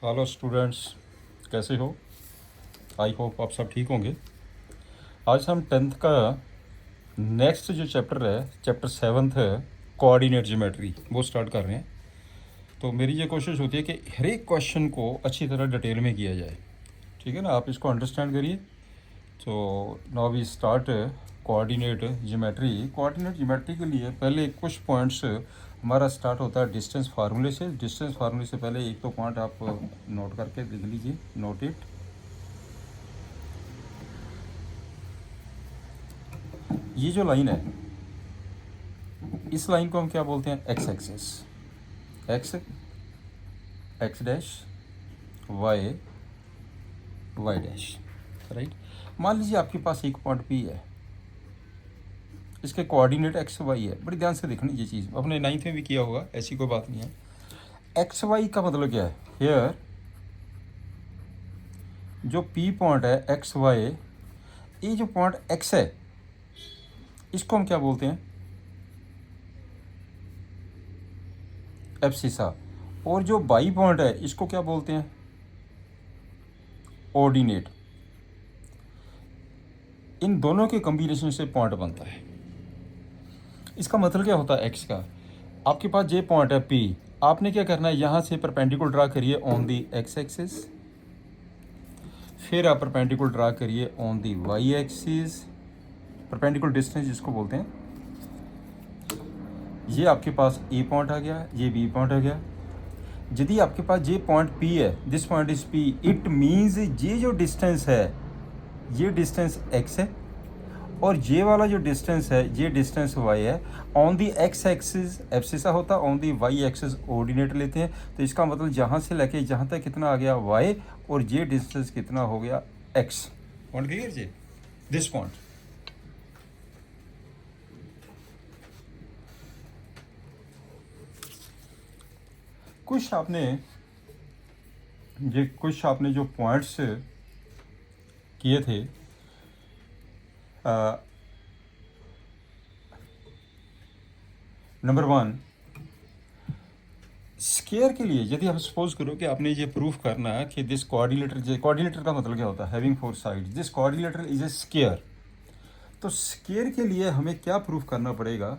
Hello students, कैसे हो? I hope आप सब ठीक होंगे। आज हम टेंथ का नेक्स्ट जो चैप्टर है, चैप्टर सेवन्थ है, कोऑर्डिनेट ज्योमेट्री, वो स्टार्ट कर रहे हैं। तो मेरी ये कोशिश होती है कि हर एक क्वेश्चन को अच्छी तरह डिटेल में किया जाए। ठीक है ना, आप इसको अंडरस्टैंड करिए। तो now we start coordinate geometry. Coordinate geometry के लिए पहले कुछ पॉइंट्स हमारा स्टार्ट होता है डिस्टेंस फार्मूले से। डिस्टेंस फार्मूले से पहले एक तो पॉइंट आप नोट करके लिख लीजिए, नोट इट। ये जो लाइन है, इस लाइन को हम क्या बोलते हैं? X axis. X, x dash, y, y dash, right. मान लीजिए आपके पास एक पॉइंट पी है, इसके कोऑर्डिनेट एक्स वाई है। बड़ी ध्यान से देखनी ये चीज़, अपने नाइन्थ में भी किया होगा, ऐसी कोई बात नहीं है। एक्स वाई का मतलब क्या है? हेयर जो पी पॉइंट है एक्स वाई, ये जो पॉइंट एक्स है इसको हम क्या बोलते हैं? एब्सिसा। और जो बाई पॉइंट है इसको क्या बोलते हैं? ऑर्डिनेट। इन दोनों के कॉम्बिनेशन से पॉइंट बनता है। इसका मतलब क्या होता है? एक्स का, आपके पास जे पॉइंट है पी, आपने क्या करना है, यहाँ से परपेंडिकुलर ड्रा करिए ऑन दी एक्स एक्सिस, फिर आप परपेंडिकुलर ड्रा करिए on the y axis. Perpendicular distance जिसको बोलते हैं। ये आपके पास ए पॉइंट आ गया, ये बी पॉइंट आ गया। यदि आपके पास जे पॉइंट पी है, this point is P, it means ये जो डिस्टेंस है ये डिस्टेंस एक्स है, और ये वाला जो डिस्टेंस है ये डिस्टेंस वाई है। On the x axis abscissa होता है, on the y axis ordinate लेते हैं। तो इसका मतलब जहाँ से लेके जहाँ तक कितना आ गया वाई, और ये डिस्टेंस कितना हो गया x. Point clear ji? This point. कुछ आपने जो पॉइंट्स किए थे, नंबर 1, स्केयर के लिए यदि आप सपोज करो कि आपने ये प्रूफ करना है कि दिस कोऑर्डिनेटर, कोऑर्डिनेटर का मतलब क्या होता है? Having 4 side, this coordinator is a square. तो स्केयर के लिए हमें क्या प्रूफ करना पड़ेगा?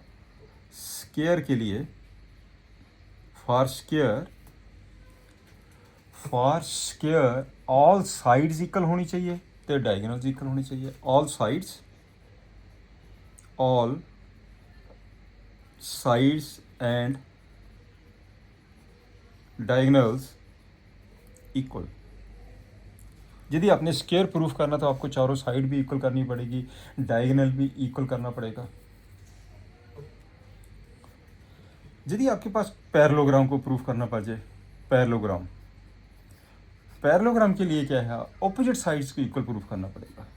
स्केयर के लिए, for square all sides equal होनी चाहिए, तो डायगोनल्स इक्वल होनी चाहिए। All sides and diagonals equal. यदि आपने स्केयर प्रूफ करना तो आपको चारों साइड भी इक्वल करनी पड़ेगी, डायगोनल भी इक्वल करना पड़ेगा। यदि आपके पास पैरेललोग्राम को प्रूफ करना पड़ जाए, पैरेललोग्राम के लिए क्या है? ऑपोजिट साइड्स को इक्वल प्रूफ करना पड़ेगा।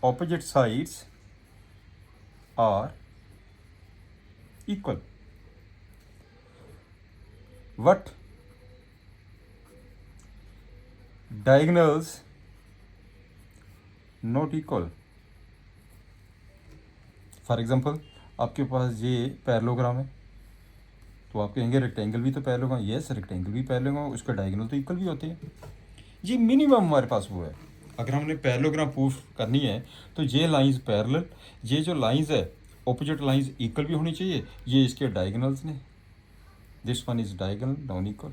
Opposite sides are equal, but diagonals not equal. For example, आपके पास ये पैरेललोग्राम है, तो आप कहेंगे रेक्टेंगल भी तो पैरेललोग्राम। यस, रेक्टेंगल भी पैरेललोग्राम, उसके डायगोनल तो इक्वल भी होते हैं। ये मिनिमम हमारे पास वो है। अगर हमने पैरेललोग्राम प्रूफ करनी है तो ये लाइंस पैरेलल, ये जो लाइंस है ऑपोजिट लाइंस इक्वल भी होनी चाहिए। ये इसके डायगोनल्स ने, this one is diagonal non equal,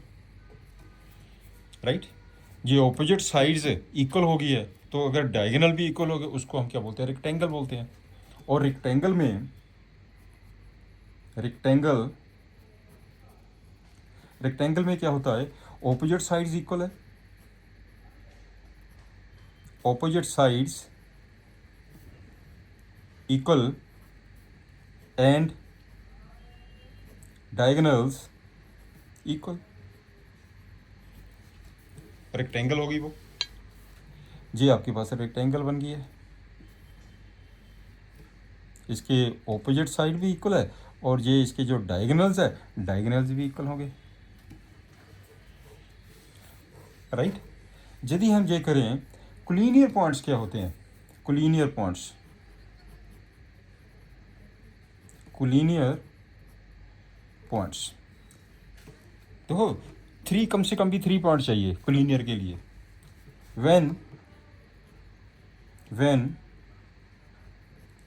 right. ये ऑपोजिट साइड्स इक्वल हो गई है, तो अगर डायगोनल भी इक्वल हो गए उसको हम क्या बोलते हैं? रेक्टेंगल बोलते हैं। और रेक्टेंगल में क्या होता है? ऑपोजिट साइड्स इक्वल है, opposite sides equal and diagonals equal. Rectangle होगी वो। जी आपके पास रेक्टेंगल बन गई है, इसके ऑपोजिट साइड भी इक्वल है, और ये इसके जो डायगोनल्स है डायगोनल्स भी इक्वल होंगे, राइट। यदि हम ये करें, कोलिनियर पॉइंट्स क्या होते हैं? कोलिनियर पॉइंट्स देखो थ्री, कम से कम भी 3 पॉइंट चाहिए कोलिनियर के लिए। When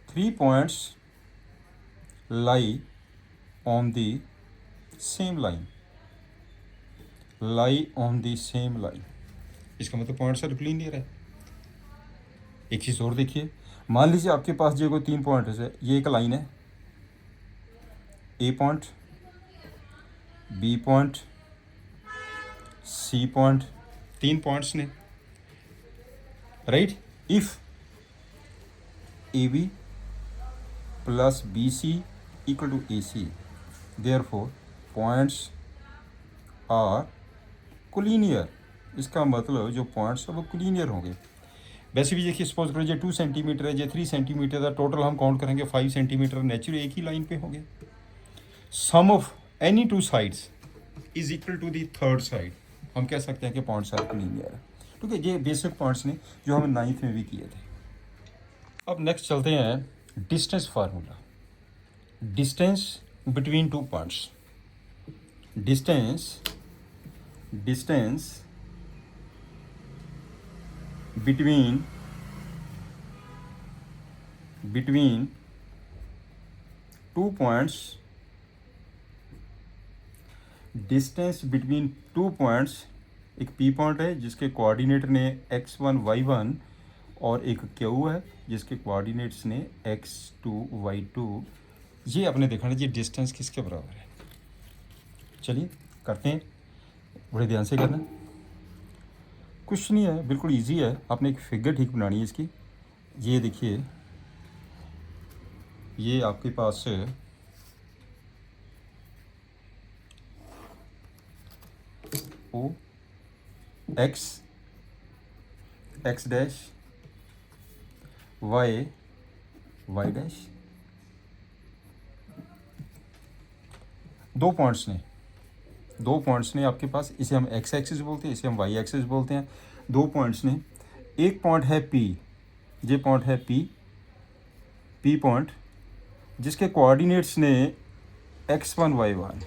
3 points lie on the same line, lie on the same line, इसका मतलब पॉइंट सर कोलिनियर है। एक चीज़ और देखिए, मान लीजिए आपके पास जो कोई 3 पॉइंट है, ये एक लाइन है, A point, B point, C point, 3 points ने, right. If A B plus B C equal to A C, therefore points are collinear, इसका मतलब जो पॉइंट्स है वो कोलिनियर होंगे। वैसे भी देखिए, सपोज करो ये 2 सेंटीमीटर है, ये 3 सेंटीमीटर है, टोटल हम काउंट करेंगे 5 सेंटीमीटर, नेचुरली एक ही लाइन पे होंगे। Sum of any 2 sides is equal to the third side, हम कह सकते हैं कि पॉइंट्स आर कोलिनियर है। ठीक है, ये बेसिक पॉइंट्स ने जो हम 9th में भी किए थे। अब नेक्स्ट चलते हैं distance formula. Distance between 2 points, distance between 2 points, distance between 2 points, एक पी पॉइंट है जिसके कोऑर्डिनेटर ने x1 y1 और एक क्यू है जिसके कोऑर्डिनेट्स ने x2 y2। ये आपने देखा ना, ये डिस्टेंस किसके बराबर है। चलिए करते हैं, बड़े ध्यान से करना, कुछ नहीं है, बिल्कुल इजी है। आपने एक फिगर ठीक बनानी है इसकी। ये देखिए, ये आपके पास O X dash, Y dash, 2 points ने आपके पास, इसे हम एक्स एक्सिस बोलते हैं, इसे हम वाई एक्सिस बोलते हैं। 2 पॉइंट्स ने, एक पॉइंट है पी, ये पॉइंट है पी पॉइंट जिसके कोऑर्डिनेट्स ने x1 y1।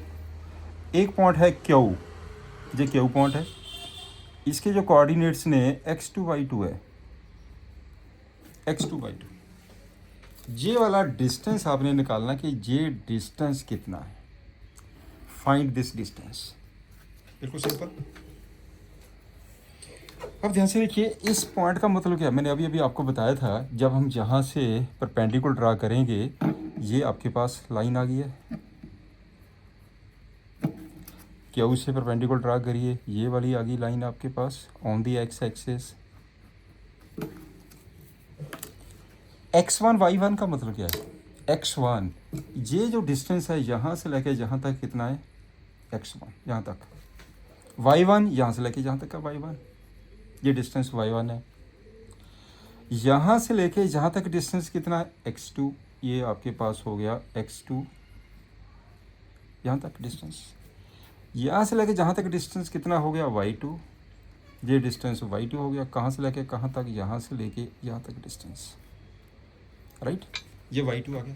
एक पॉइंट है क्यू, ये क्यू पॉइंट है, इसके जो कोऑर्डिनेट्स ने x2 y2 है, x2 y2। ये वाला डिस्टेंस आपने निकालना कि ये डिस्टेंस कितना है, फाइंड दिस डिस्टेंस, बिल्कुल सिंपल। अब ध्यान से देखिए, इस पॉइंट का मतलब क्या, मैंने अभी आपको बताया था, जब हम जहाँ से परपेंडिकुलर ड्रा करेंगे, ये आपके पास लाइन आ गई है, क्यू से परपेंडिकुलर ड्रा करिए, ये वाली आ गई लाइन आपके pass on the x axis. x1 y1 का मतलब क्या है, x1, ये जो डिस्टेंस है यहाँ से लेके जहाँ तक कितना है, x1 यहाँ तक, y1 यहाँ से लेके जहाँ तक का y1, ये डिस्टेंस y1 है। यहाँ से लेके जहाँ तक डिस्टेंस कितना है, x2, ये आपके पास हो गया x2, यहाँ तक डिस्टेंस। यहाँ से लेके जहाँ तक डिस्टेंस कितना हो गया, y2, ये डिस्टेंस y2 हो गया। कहाँ से लेके कहाँ तक, यहाँ से लेके यहाँ तक डिस्टेंस, राइट, ये y2 आ गया।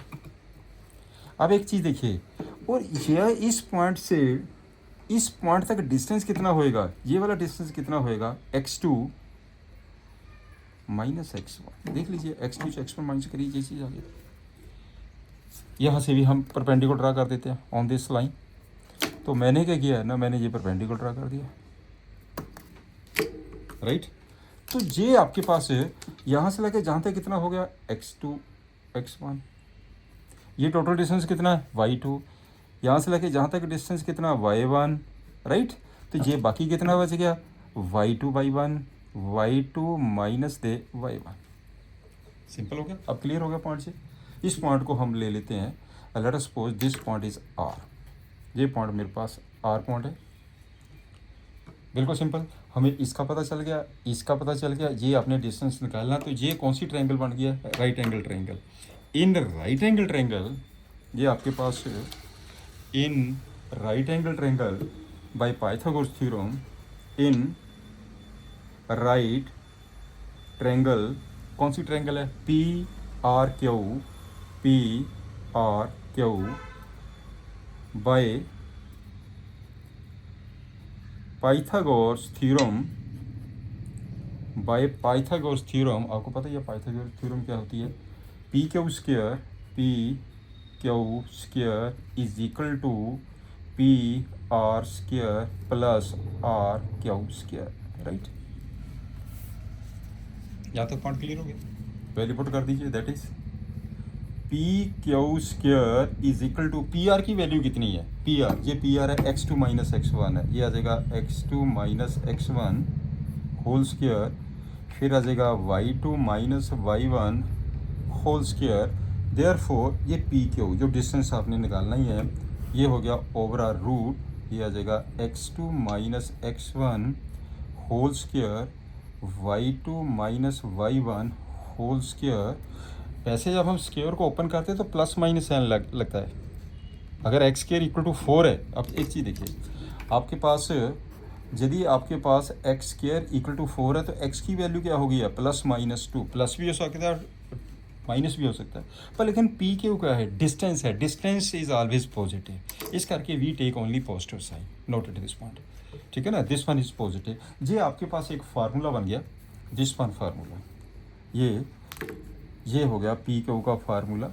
अब एक चीज़ देखिए, और यह इस पॉइंट से इस पॉइंट तक डिस्टेंस कितना होएगा, ये वाला डिस्टेंस कितना होएगा, x2 माइनस x1। देख लीजिए, x2 से x1 माइनस करिए, ये चीज़ आ गई। यहाँ से भी हम परपेंडिकुलर ड्रा कर देते हैं ऑन दिस लाइन। तो मैंने क्या किया है ना, मैंने ये परपेंडिकुलर ड्रा कर दिया, राइट। तो ये आपके पास है, यहाँ से लेके जहाँ तक कितना हो गया, x2 x1, ये टोटल डिस्टेंस कितना है, y2, यहाँ से लेके जहाँ तक डिस्टेंस कितना, y1, राइट। तो ये बाकी कितना बच गया, y2 y1, y2 माइनस दे y1। सिंपल हो गया, अब क्लियर हो गया पॉइंट से। इस पॉइंट को हम ले लेते हैं, let us suppose this point is r, ये पॉइंट मेरे पास r पॉइंट है, बिल्कुल सिंपल। हमें इसका पता चल गया, इसका पता चल गया, ये आपने डिस्टेंस निकालना। तो ये कौन सी ट्रायंगल बन गया, right angle triangle. In right angle triangle, ये आपके पास in right angle triangle by Pythagoras theorem, in right triangle, कौन सी ट्रायंगल है, P R Q by Pythagoras theorem, by Pythagoras theorem, आपको पता है पाइथागोरस थ्योरम क्या होती है? P Q square is equal to P R square plus R Q square, right? यहाँ तक पॉइंट क्लियर हो गया? वैल्यू पुट कर दीजिए, that is P Q square is equal to, P R की वैल्यू कितनी है? पी आर, ये पी आर है x2 माइनस x1 है, ये आ जाएगा x2 minus x1 whole square, फिर आ जाएगा y2 minus y1 whole square. Therefore ये पी क्यू जो डिस्टेंस आपने निकालना ही है, ये हो गया ओवर आर रूट, ये आ जाएगा x2 minus x1 whole square y2 minus y1 whole square. वैसे जब हम स्क्वायर को ओपन करते हैं तो प्लस माइनस साइन लगता है। अगर एक्स स्क्वायर इक्वल टू 4 है, अब एक चीज़ देखिए, आपके पास यदि आपके पास एक्स स्क्वायर इक्वल टू 4 है तो एक्स की वैल्यू क्या होगी? प्लस माइनस 2, प्लस भी हो सकता है माइनस भी हो सकता है, पर लेकिन पी क्यू क्या है? डिस्टेंस है, डिस्टेंस इज ऑलवेज पॉजिटिव, इस करके we take only positive sign, noted this point, ठीक है ना? This one is positive. ये आपके पास एक फार्मूला बन गया, दिस वन फार्मूला, ये हो गया पी क्यू का फार्मूला,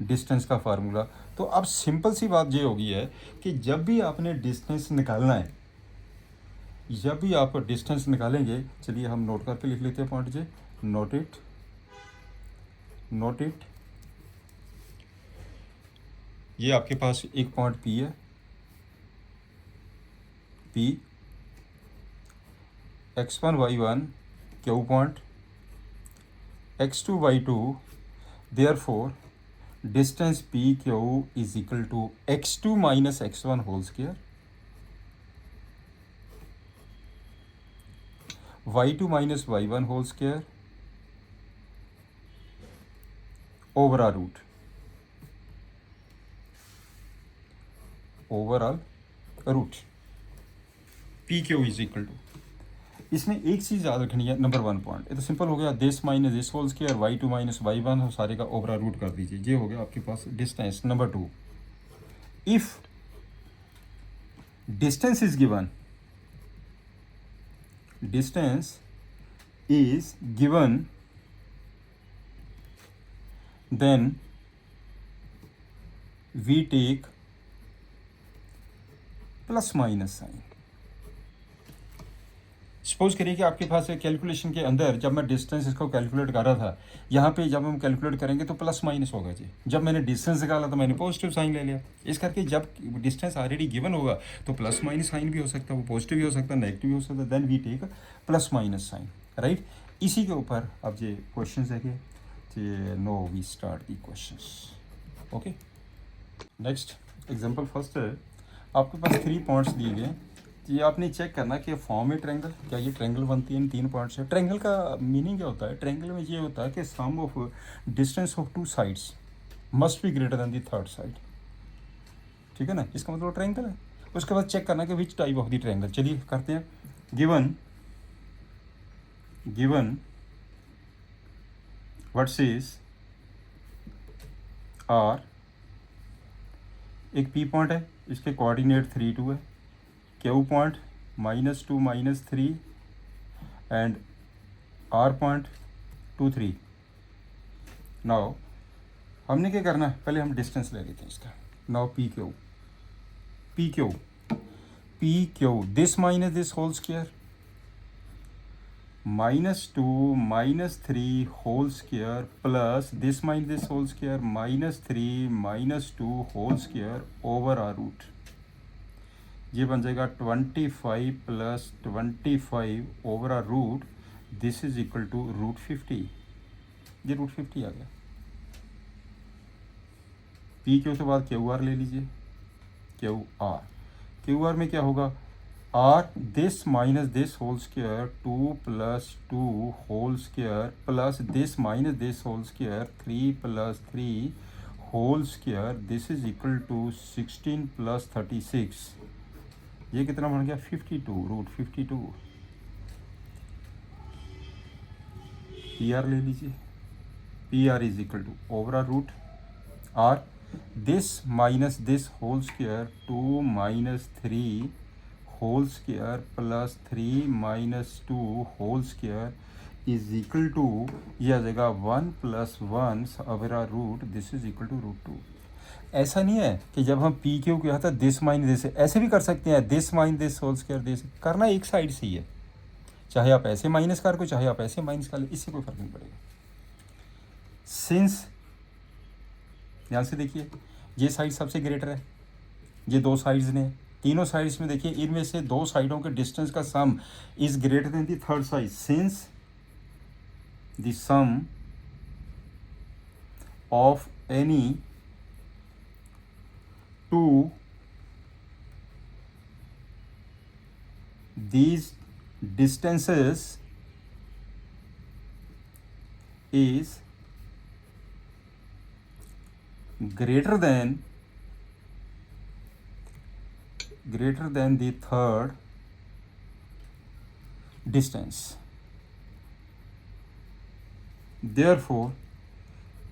डिस्टेंस का फार्मूला। तो अब सिंपल सी बात ये होगी है कि जब भी आपने डिस्टेंस निकालना है, जब भी आप डिस्टेंस निकालेंगे, चलिए हम नोट करके लिख लेते हैं पॉइंट जे, नोट इट, ये आपके पास एक पॉइंट पी है, P x1 y1 Q point, x2 y2, therefore distance P Q is equal to x2 minus x1 whole square, y2 minus y1 whole square overall root, P Q is equal to. इसमें एक चीज़ याद रखनी है, number 1 point, ये तो simple हो गया, this minus this whole square, y2 minus y1 हो, सारे का ओवरऑल रूट कर दीजिए, ये हो गया आपके पास distance. Number 2, if distance is given, then we take plus minus sign. Suppose करिए कि आपके पास कैलकुलेशन के अंदर जब मैं डिस्टेंस इसको कैलकुलेट कर रहा था, यहाँ पे जब हम कैलकुलेट करेंगे तो प्लस माइनस होगा जी। जब मैंने डिस्टेंस निकाला तो मैंने पॉजिटिव साइन ले लिया। इस करके जब डिस्टेंस ऑलरेडी गिवन होगा तो प्लस माइनस साइन भी हो सकता है, वो पॉजिटिव भी हो सकता है, नेगेटिव भी हो सकता है, then we take plus minus sign, right. इसी के ऊपर अब ये क्वेश्चन है, no we start the questions. Okay, next example first है, आपके पास 3 पॉइंट्स दिए गए, ये आपने चेक करना कि फॉर्म है ट्रायंगल, क्या ये ट्रायंगल बनती है इन 3 पॉइंट से। ट्रायंगल का मीनिंग क्या होता है? ट्रायंगल में ये होता है कि sum of distance of 2 sides must be greater than the third side, ठीक है ना, इसका मतलब ट्रायंगल है। उसके बाद चेक करना कि which type of the triangle. चलिए करते हैं। गिवन वर्सेस आर, एक पी पॉइंट है, इसके कोऑर्डिनेट 3 2 है, Q point -2 -3 and R point 2 3। Now हमने क्या करना है, पहले हम डिस्टेंस ले लेते हैं इसका। Now P Q this minus this whole square, -2 -3 whole square plus this minus this whole square -3 -2 whole square over are root, ये बन जाएगा 25 + 25 over are root, this is equal to √50। ये √50 आ गया। पी क्यू के बाद क्यू आर ले लीजिए, क्यू आर में क्या होगा, R this minus this whole square 2 + 2 whole square plus this minus this whole square 3 + 3 whole square, this is equal to 16 + 36, ये कितना बन गया 52, √52। पी आर ले लीजिए, P R is equal to over are root R this minus this whole square 2 - 3 whole square plus 3 minus 2 whole square is equal to, ये आ जाएगा 1 plus 1 over root, this is equal to root 2। ऐसा नहीं है कि जब हम P Q किया था दिस माइनस दिस, ऐसे भी कर सकते हैं, this minus this whole square, this करना एक साइड से ही है, चाहे आप ऐसे माइनस कर को, चाहे आप ऐसे माइनस कर ले, इससे कोई फर्क नहीं पड़ेगा। सिंस ध्यान से देखिए, ये साइड सबसे ग्रेटर है, ये दो साइड्स ने, तीनों साइड्स में देखिए, इनमें से दो साइडों के डिस्टेंस का sum is greater than the third side, since the sum of any two these distances is greater than the third distance, therefore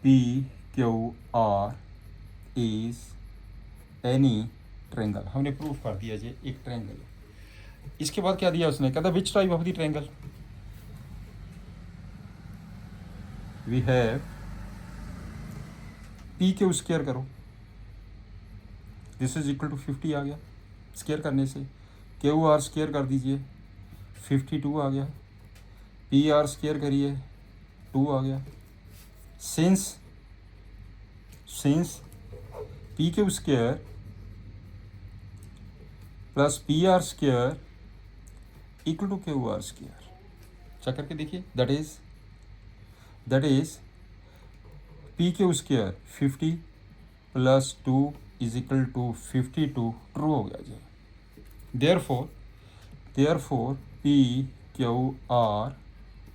PQR is any triangle। हमने प्रूफ कर दिया जी एक ट्रायंगल है। इसके बाद क्या दिया उसने, कहता which type of the triangle, we have P Q square करो, दिस इज इक्वल टू 50 आ गया, स्क्वायर करने से क्यू आर स्क्वायर कर दीजिए 52 आ गया, पी आर स्क्वायर करिए 2 आ गया। Since P Q square plus P R square equal to Q R square, check करके देखिए, that is P Q square 50 plus 2 is equal to 52, true हो गया जी। Therefore P Q R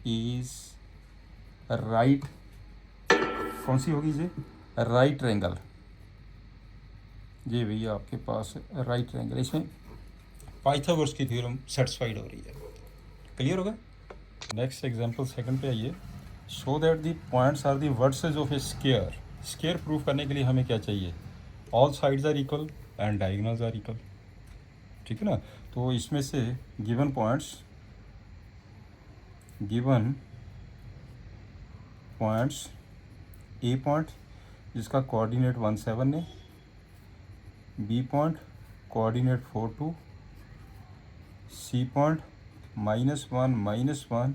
is right, कौन सी होगी जी, राइट ट्रायंगल, ये भैया आपके पास राइट ट्रायंगल, इसमें पाइथागोरस की थ्योरम सेटिस्फाइड हो रही है, क्लियर होगा। नेक्स्ट एग्जांपल सेकंड पे आइए, show that the points are the vertices of a square. Square proof करने के लिए हमें क्या चाहिए, all sides are equal and diagonals are equal, ठीक है ना। तो इसमें से गिवन पॉइंट्स ए पॉइंट जिसका कोऑर्डिनेट 17 है, B point coordinate 42, C point -1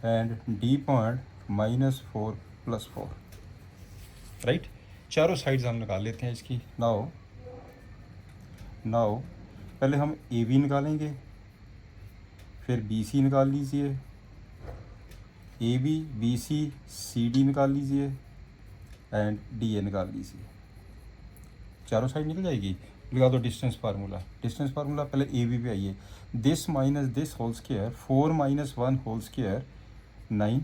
and D point -4 + 4, right. चारों साइड्स हम निकाल लेते हैं इसकी। नाउ पहले हम ए बी निकालेंगे, फिर बी सी निकाल लीजिए, A B B C D निकाल लीजिए एंड डी ए निकाल लीजिए, चारों साइड निकल जाएगी। लगा दो डिस्टेंस फार्मूला पहले ए बी पे आइए, this minus this whole square 4 - 1 whole square 9,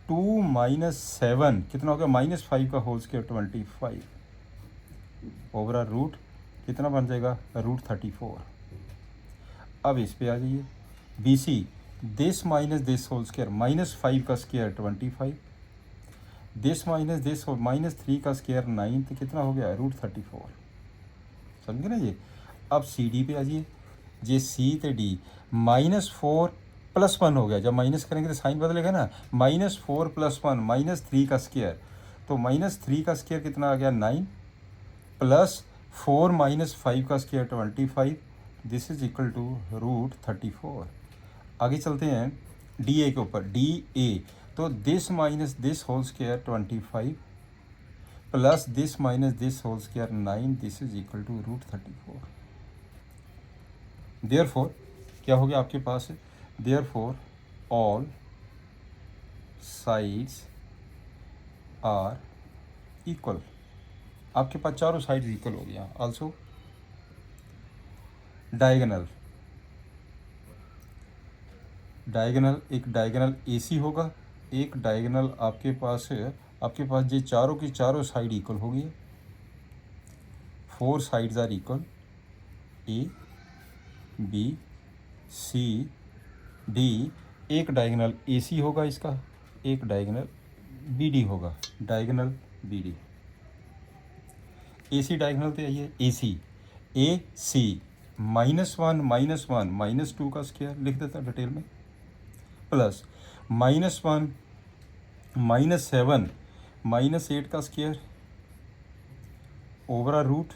2 - 7 कितना हो गया, -5 का होल स्क्वायर 25 ओवर रूट कितना बन जाएगा, √34। अब इस पे आ जाइए, B C this minus this whole square -5 का स्क्वायर 25, दिस माइनस दिस -3 का स्क्वायर 9, तो कितना हो गया, √34, समझे ना जी। अब सी डी पे आ जाइए, जे सी तो डी -4 + 1 हो गया, जब माइनस करेंगे तो साइन बदलेगा ना, -4 + 1 -3 का स्क्वायर, तो -3 का स्क्वायर कितना आ गया 9 प्लस 4 - 5 का square 25, this is equal to √34। आगे चलते हैं डी ए के ऊपर, डी ए तो this minus this whole square 25 plus this minus this whole square 9, this is equal to √34। Therefore क्या हो गया आपके पास, therefore all sides are equal, आपके पास चारों साइड्स इक्वल हो गया। आल्सो डायगोनल एक डायगोनल AC होगा, एक डायगोनल आपके पास ये चारों की चारों साइड इक्वल होगी, 4 sides are equal, A B C D, एक डायगोनल AC होगा इसका, एक डायगोनल BD होगा, डायगोनल BD। AC डायगोनल तो आइए AC AC -1 -2 का स्क्वायर लिख देता डिटेल में, प्लस -1 -7 -8 का स्क्वायर ओवर रूट,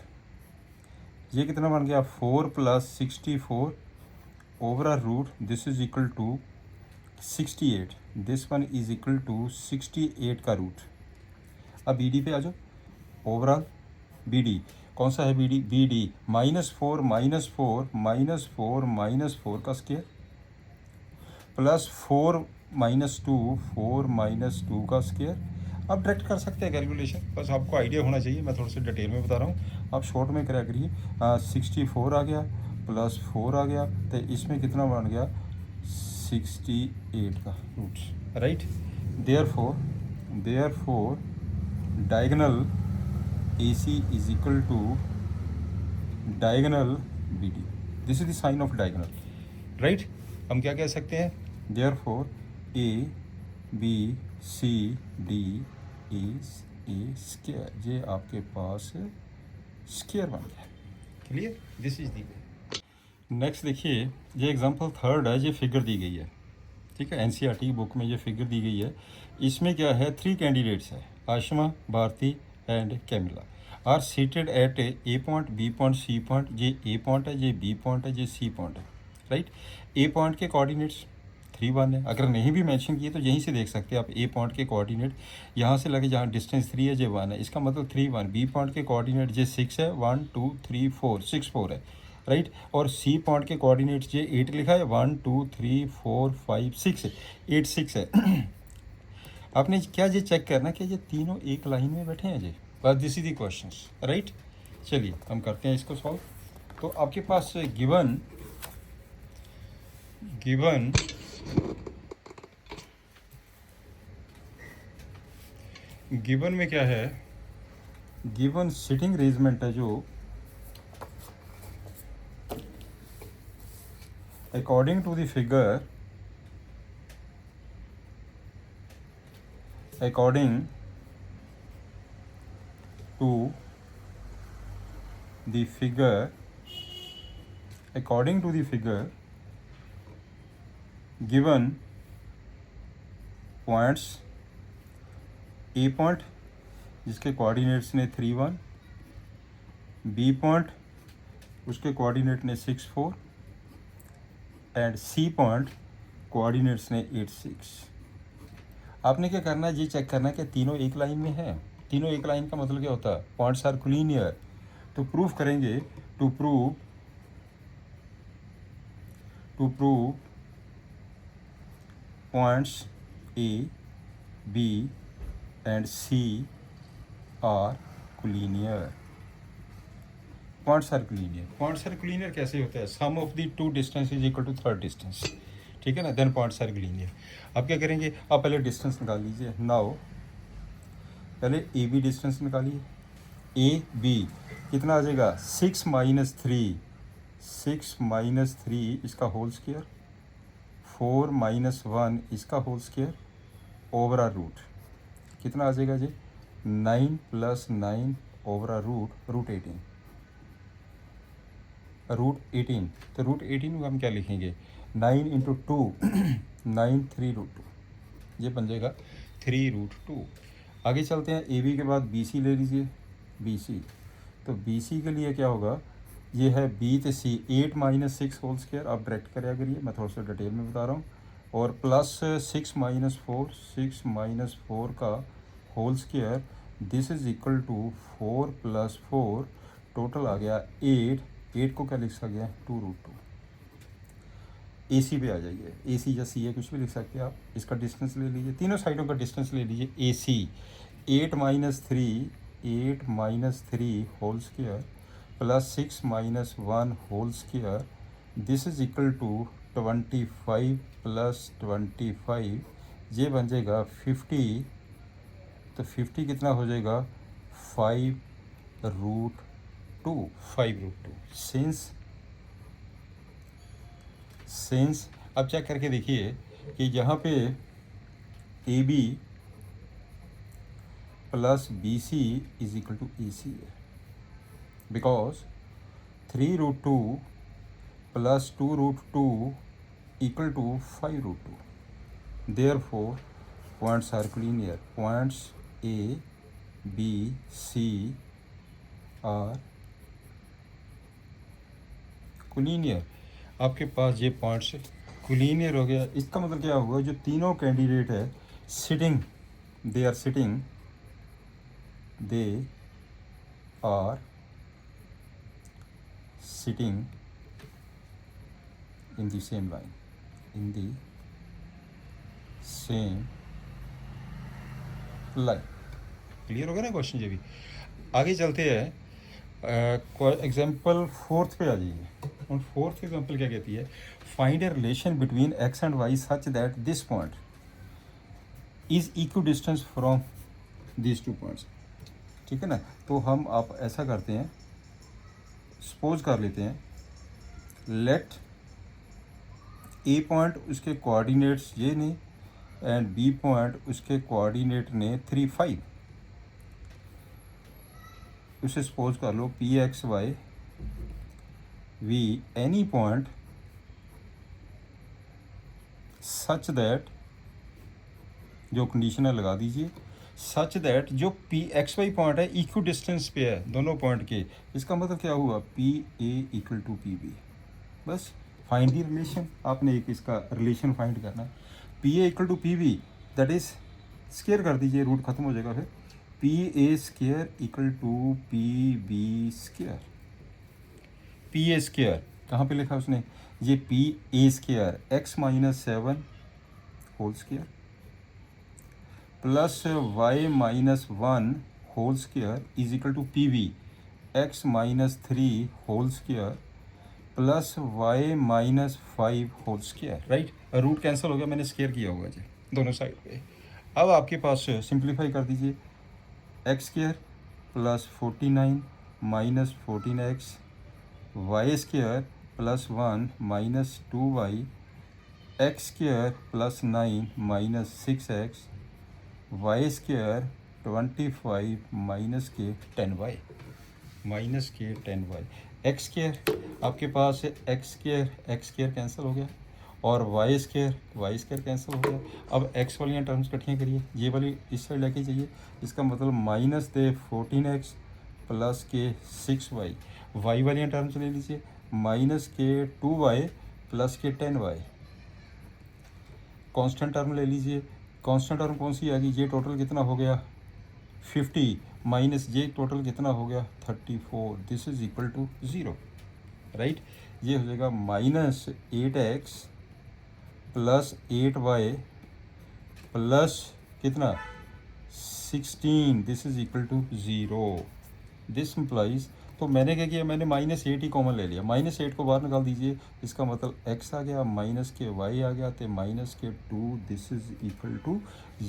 ये कितना बन गया 4 + 64 over root, this is equal to 68, this one is equal to 68 का रूट। अब बी डी पे आ जाओ, ओवरऑल बी डी कौन सा है, बी डी -4 -4 -4 का स्क्वायर प्लस 4 -2 का स्क्वायर। आप डायरेक्ट कर सकते हैं कैलकुलेशन, बस आपको आइडिया होना चाहिए, मैं थोड़ा सा डिटेल में बता रहा हूँ, आप शॉर्ट में करा करिए। 64 आ गया प्लस 4 आ गया, तो इसमें कितना बन गया 68 का root, right. Therefore diagonal AC is equal to diagonal BD, this is the sign of diagonal, right. हम क्या कह सकते हैं, therefore ABCD is a square, ये आपके पास स्क्वायर बन गया, clear, this is the way. Next देखिए, ये एग्जांपल थर्ड है, ये फिगर दी गई है, ठीक है, NCERT बुक में ये फिगर दी गई है। इसमें क्या है, 3 कैंडिडेट्स है, Asma, Bharti and Camila, are seated at A point, B point, C point, ये A पॉइंट है, ये B पॉइंट है, ये C पॉइंट है, राइट। A पॉइंट के कोऑर्डिनेट्स 3 1 है, अगर नहीं भी मेंशन किए तो यहीं से देख सकते हैं आप, A पॉइंट के कोऑर्डिनेट यहाँ से लगे जहाँ डिस्टेंस 3 है, ये 1 है, इसका मतलब 3 1। B पॉइंट के कोऑर्डिनेट ये 6 है, 1 2 3 4 6 4 है, राइट। और C पॉइंट के कोऑर्डिनेट्स ये 8 लिखा है, 1 2 3 4 5 6 है, 8 6 है। आपने क्या ये चेक करना कि ये तीनों एक लाइन में बैठे हैं जी, बस this is the questions, right. चलिए हम करते हैं इसको सॉल्व। तो आपके पास गिवन में क्या है, गिवन सिटिंग अरेंजमेंट है जो according to the figure, according to the figure given points, A point जिसके कोऑर्डिनेट्स ने 3 1, B पॉइंट उसके कोऑर्डिनेट ने 6 4 एंड C पॉइंट कोऑर्डिनेट्स ने 8 6। आपने क्या करना है, ये चेक करना है कि तीनों एक लाइन में है। तीनों एक लाइन का मतलब क्या होता है, पॉइंट्स आर कोलिनियर। तो प्रूफ करेंगे, to prove points A B and C are collinear. Points are collinear कैसे होता है, sum of the 2 distance is equal to third distance, ठीक है ना, देन पॉइंट्स आर कोलिनियर। अब क्या करेंगे, आप पहले डिस्टेंस निकाल लीजिए। नाउ पहले AB डिस्टेंस निकालिए, AB कितना आ जाएगा 6 - 3 इसका होल स्क्वायर, 4 - 1 इसका होल स्क्वायर ओवर रूट, कितना आ जाएगा जी 9 + 9 ओवर रूट 18, तो रूट 18 को हम क्या लिखेंगे, 9 × 2 9 3 √2, ये बन जाएगा 3 √2। आगे चलते हैं, AB के बाद BC ले लीजिए, BC, तो BC के लिए क्या होगा, ये है B तो C 8 - 6 होल स्क्वायर, आप डायरेक्ट करिया करिए, मैं थोड़ा सा डिटेल में बता रहा हूँ, और प्लस 6 - 4 का whole square, this is equal to 4 + 4, total आ गया 8 को क्या लिख सकते हैं 2 √2। AC पे आ जाइए, AC या CA कुछ भी लिख सकते हैं आप, इसका डिस्टेंस ले लीजिए, तीनों साइडों का डिस्टेंस ले लीजिए। AC 8 - 3 whole square plus 6 - 1 whole square, this is equal to 25 + 25, ये बन जाएगा 50, तो 50 कितना हो जाएगा 5 √2, सिंस अब चेक करके देखिए कि यहाँ पे AB + BC is equal to AC है, because 3 √2 plus 2 root 2 equal to 5 root 2. Therefore points are collinear. Points A, B, C are collinear. आपके पास ये पॉइंट्स कोलिनियर हो गया. इसका मतलब क्या हुआ, जो तीनों कैंडिडेट है sitting, they are sitting, they are sitting in the same line, in the same line. Clear हो गया ना क्वेश्चन. ये भी आगे चलते हैं. एग्जाम्पल फोर्थ पे आ जाइए. और फोर्थ एग्जाम्पल क्या कहती है, find a relation between x and y such that this point is equidistant from this two points. ठीक है ना. तो हम आप ऐसा करते हैं, सपोज कर लेते हैं, लेट ए पॉइंट उसके कोऑर्डिनेट्स ये ने एंड बी पॉइंट उसके कोऑर्डिनेट ने 3, 5. उसे सपोज कर लो P X Y we any point such that, जो कंडीशन है लगा दीजिए, सच दैट जो पी एक्स वाई पॉइंट है इक्व डिस्टेंस पे है दोनों पॉइंट के. इसका मतलब क्या हुआ, P A equal to P B. बस फाइंड दी रिलेशन. आपने एक इसका रिलेशन फाइंड करना है. P A equal to P B, that is square कर दीजिए, रूट खत्म हो जाएगा. फिर P A square equal to P B square. P A square कहाँ पे लिखा उसने, ये P A square x minus 7 whole square plus y minus 1 whole square is equal to P V x minus 3 whole square plus y minus 5 whole square. Right. Root cancel हो गया, मैंने square किया होगा जी दोनों साइड पे. अब आपके पास simplify कर दीजिए, x square plus 49 minus 14x y square plus 1 minus 2y x square plus 9 minus 6x y square 25 minus के 10y माइनस के 10y. एक्स स्क्वायर आपके पास है, एक्स स्क्वायर कैंसिल हो गया और वाई स्क्वायर कैंसिल हो गया. अब एक्स वाली टर्म्स इकट्ठियाँ करिए, ये वाली इस साइड लेके जाइए. इसका मतलब माइनस दे 14x प्लस के 6y. वाई वाली टर्म्स ले लीजिए, माइनस के 2y प्लस के 10y. कांस्टेंट टर्म ले लीजिए. कांस्टेंट टर्म कौन सी आ गई, ये टोटल कितना हो गया 50 माइनस ये टोटल कितना हो गया 34. This is equal to 0. Right. ये हो जाएगा minus 8x plus 8y plus कितना 16. This is equal to 0. This implies, तो मैंने क्या किया, मैंने -8 ही कॉमन ले लिया. -8 को बाहर निकाल दीजिए, इसका मतलब x आ गया माइनस के y आ गया तो माइनस के 2. This is equal to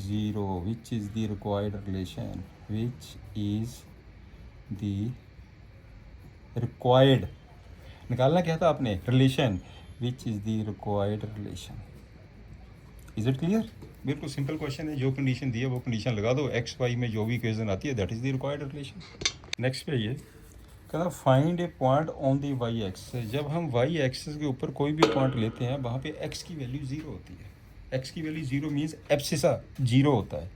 0 which is the required relation. Which is the required, निकालना क्या था आपने, relation. Which is the required relation. Is it clear. बिल्कुल सिंपल क्वेश्चन है, जो कंडीशन दी है वो कंडीशन लगा दो. एक्स वाई में जो भी इक्वेशन आती है that is the required relation. Next पे ये कहना find a point on the y x. जब हम वाई एक्सिस के ऊपर कोई भी पॉइंट लेते हैं वहाँ पे एक्स की वैल्यू 0 होती है. एक्स की वैल्यू 0 मीन्स एब्सिसा 0 होता है.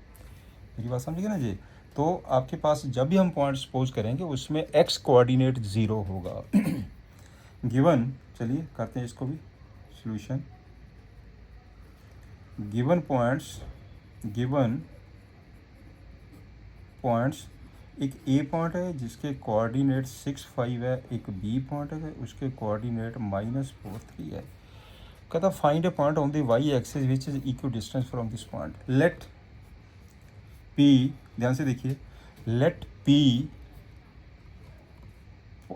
मेरी बात समझिए ना जी. तो आपके पास जब भी हम पॉइंट सपोज करेंगे उसमें एक्स कोऑर्डिनेट 0 होगा. गिवन, चलिए करते हैं इसको भी सॉल्यूशन. गिवन पॉइंट्स एक ए पॉइंट है जिसके कोऑर्डिनेट 6, 5 है. एक बी पॉइंट है उसके कोऑर्डिनेट -4, 3 है. कहता find a point on the y axis which is equidistant from this point. Let P, ध्यान से देखिए, लेट पी,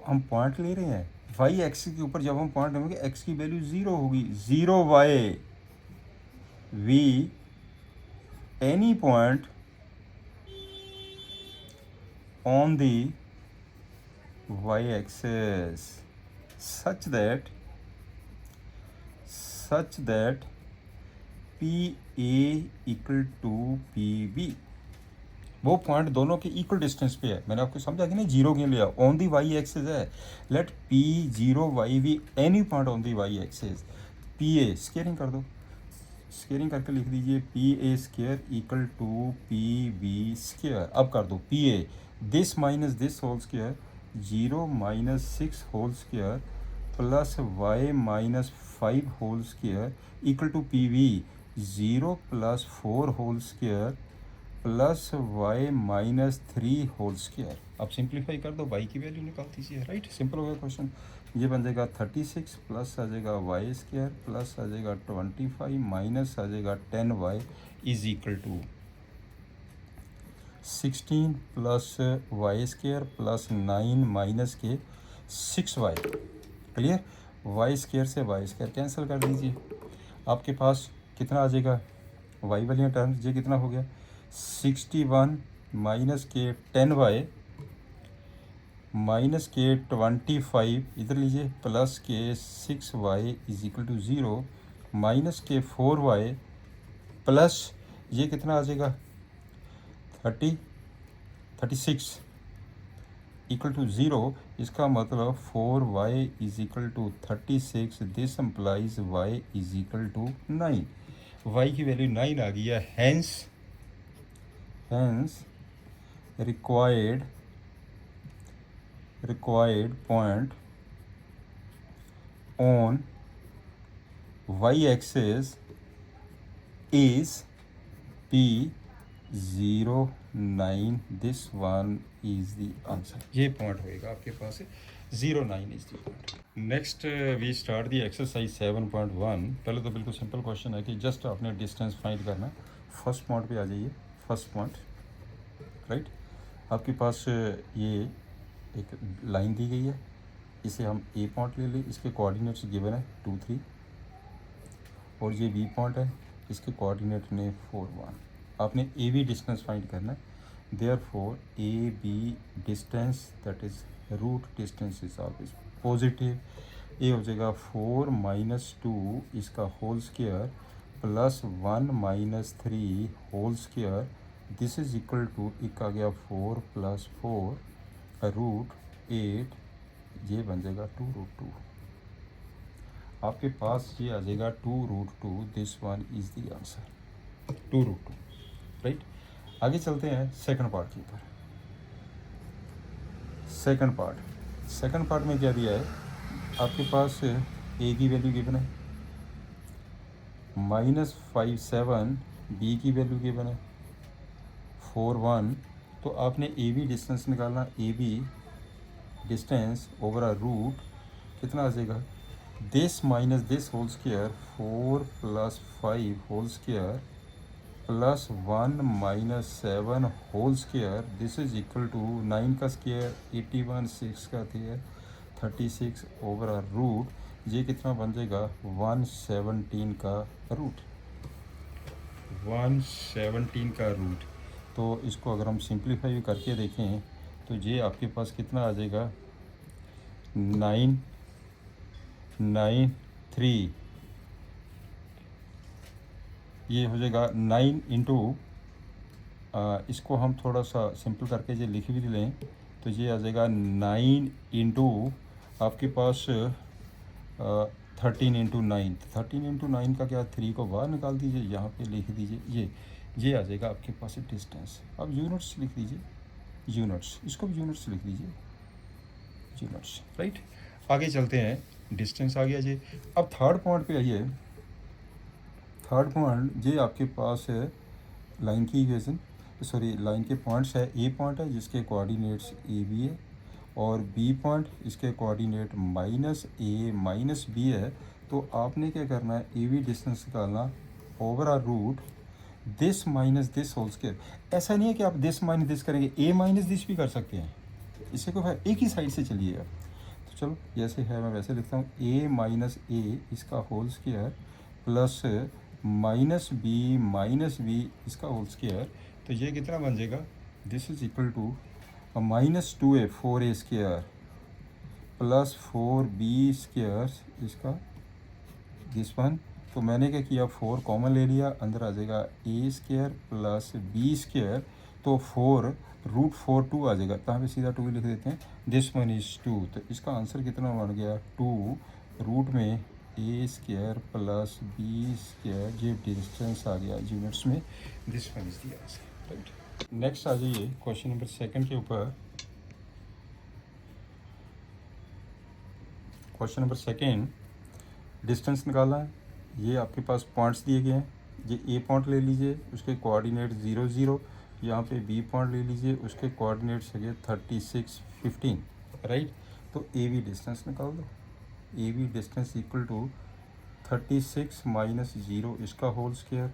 हम पॉइंट ले रहे हैं वाई एक्सिस के ऊपर. जब हम पॉइंट लेंगे एक्स की वैल्यू 0 होगी. 0y be any point on the y-axis such that PA equal to PB. वो पॉइंट दोनों के इक्वल डिस्टेंस पे है। मैंने आपको समझा कि नहीं, जीरो क्यों लिया, ऑन दी वाई एक्सिस है। Let P zero y we any point on the y axis. P A squaring कर दो, स्केयरिंग करके लिख दीजिए P A square equal to P V square. अब कर दो P A this minus this whole square, 0 minus 6 whole square plus y minus 5 whole square equal to P V 0 plus 4 whole square plus y minus 3 whole square. अब simplify कर दो, Y की value निकाल दीजिए, right, simple हो गया question. ये बन जाएगा 36 प्लस आ जाएगा वाई स्केयर प्लस आ जाएगा 25 माइनस आ जाएगा 10 y is equal to 16 plus y square plus 9 minus के 6 वाई। क्लियर, वाई स्केयर से वाई स्केयर कैंसिल कर दीजिए। आपके पास कितना आ जाएगा वाई वाली टर्म, ये कितना हो गया 61 माइनस के 10 वाई माइनस के 25 इधर लीजिए प्लस के 6 y is equal to 0 minus के 4 वाई प्लस ये कितना आ जाएगा 36 इक्वल टू 0। इसका मतलब 4 y is equal to 36, this implies y is equal to 9। Y की वैल्यू 9 आ गई है, hence required point on y-axis is P09. This one is the answer. ये पॉइंट होएगा आपके पास 09 is the point. Next we start the exercise 7.1। पहले तो बिल्कुल सिंपल क्वेश्चन है कि जस्ट आपने डिस्टेंस फाइंड करना है। फर्स्ट पॉइंट पे आ जाइए, फर्स्ट पॉइंट, राइट। आपके पास ये एक लाइन दी गई है, इसे हम ए पॉइंट ले लें, इसके कोऑर्डिनेट्स गिवन है 2 3, और ये बी पॉइंट है, इसके कोऑर्डिनेट ने 4 1। आपने ए बी डिस्टेंस फाइंड करना है। Therefore A B distance that is root distance is always positive. A हो जाएगा 4 माइनस 2 इसका whole square plus 1 minus 3 whole square, this is equal to एक आ गया 4 प्लस 4 रूट 8, ये बन जाएगा 2√2। आपके पास ये आ जाएगा 2√2, this one is the answer 2√2, right. आगे चलते हैं सेकंड पार्ट के ऊपर। सेकंड पार्ट में क्या दिया है आपके पास, ए की वैल्यू गिवन है, -57 बी की वैल्यू गिवन है 4 1। तो आपने ए बी डिस्टेंस निकालना, A B distance over a root कितना आ जाएगा, this minus this whole square 4 plus 5 whole square plus 1 minus 7 whole square, this is equal to 9 का स्क्वायर 81, 6 का स्क्वायर 36 ओवर अ रूट, ये कितना बन जाएगा 117 का रूट, 117 का रूट। तो इसको अगर हम सिंप्लीफाई करके देखें तो ये आपके पास कितना आ जाएगा 993, ये हो जाएगा 9 इंटू, इसको हम थोड़ा सा सिंपल करके ये लिख भी लें तो ये आ जाएगा 9 इंटू आपके पास 13 इंटू 9, 13 इंटू 9 का क्या, 3 को बाहर निकाल दीजिए, यहाँ पे लिख दीजिए ये आ जाएगा आपके पास डिस्टेंस। अब यूनिट्स लिख दीजिए, यूनिट्स, इसको भी यूनिट्स लिख दीजिए, यूनिट्स, राइट। आगे चलते हैं, डिस्टेंस आ गया जी। अब थर्ड पॉइंट पे आइए। थर्ड पॉइंट ये आपके पास है लाइन की इक्वेशन, सॉरी लाइन के पॉइंट्स है। ए पॉइंट है जिसके कोऑर्डिनेट्स ए बी है, और बी पॉइंट इसके कोऑर्डिनेट -a माइनस बी है। तो आपने क्या करना है, ए बी डिस्टेंस निकालना ओवर आ root this minus this whole square. ऐसा नहीं है कि आप दिस माइनस दिस करेंगे, ए माइनस दिस भी कर सकते हैं, इससे कोई फायदा, एक ही साइड से चलिएगा। तो चलो जैसे है मैं वैसे लिखता हूँ, a माइनस ए इसका होल स्क्वायर प्लस -b इसका होल स्क्वायर, तो ये कितना बन जाएगा, this is equal to -2a 4a square plus 4b square इसका दिस वन। तो मैंने क्या किया, 4 कॉमन ले लिया, अंदर आ जाएगा a square plus b square, तो 4√4 2 आ जाएगा, तो यहाँ पे सीधा 2 लिख देते हैं। दिस वन इज़ 2, तो इसका आंसर कितना बन गया 2 रूट में a² प्लस b², ये डिस्टेंस आ गया यूनिट्स में। This one is the answer, right. Next आ जाइए क्वेश्चन नंबर 2 के ऊपर। क्वेश्चन नंबर 2 डिस्टेंस निकालना है। ये आपके पास पॉइंट्स दिए गए हैं। ये ए पॉइंट ले लीजिए, उसके कोऑर्डिनेट 0 0। यहाँ पे बी पॉइंट ले लीजिए, उसके कोऑर्डिनेट्स है 36 15, राइट। तो ए बी डिस्टेंस निकाल दो। A B distance equal to 36 minus 0 इसका होल स्क्वायर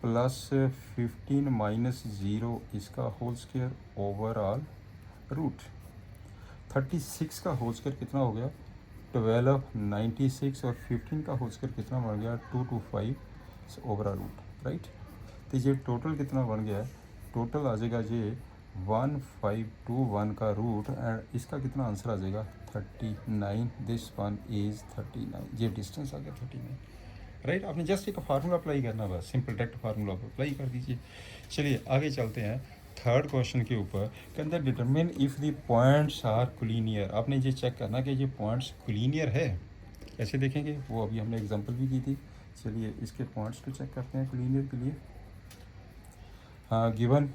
प्लस 15 माइनस 0 इसका होल स्क्वायर ओवरऑल रूट 36 का होल स्क्वायर कितना हो गया 12 96 और 15 का होल स्क्वायर कितना बन गया 225 ओवरऑल रूट, राइट। तो ये टोटल कितना बन गया है, टोटल आ जाएगा ये 1521 का रूट, एंड इसका कितना आंसर आ जाएगा 39। दिस वन इज़ 39, ये डिस्टेंस आ गया 39, राइट। आपने जस्ट एक फार्मूला अप्लाई करना, बस सिंपल डायरेक्ट फार्मूला अप्लाई कर दीजिए। चलिए आगे चलते हैं थर्ड क्वेश्चन के ऊपर। के अंदर determine if the points are collinear. आपने ये चेक करना कि ये पॉइंट्स कोलिनियर है, कैसे देखेंगे, वो अभी हमने एग्जांपल भी की थी। चलिए इसके पॉइंट्स को चेक करते हैं कोलिनियर के लिए। हाँ, गिवन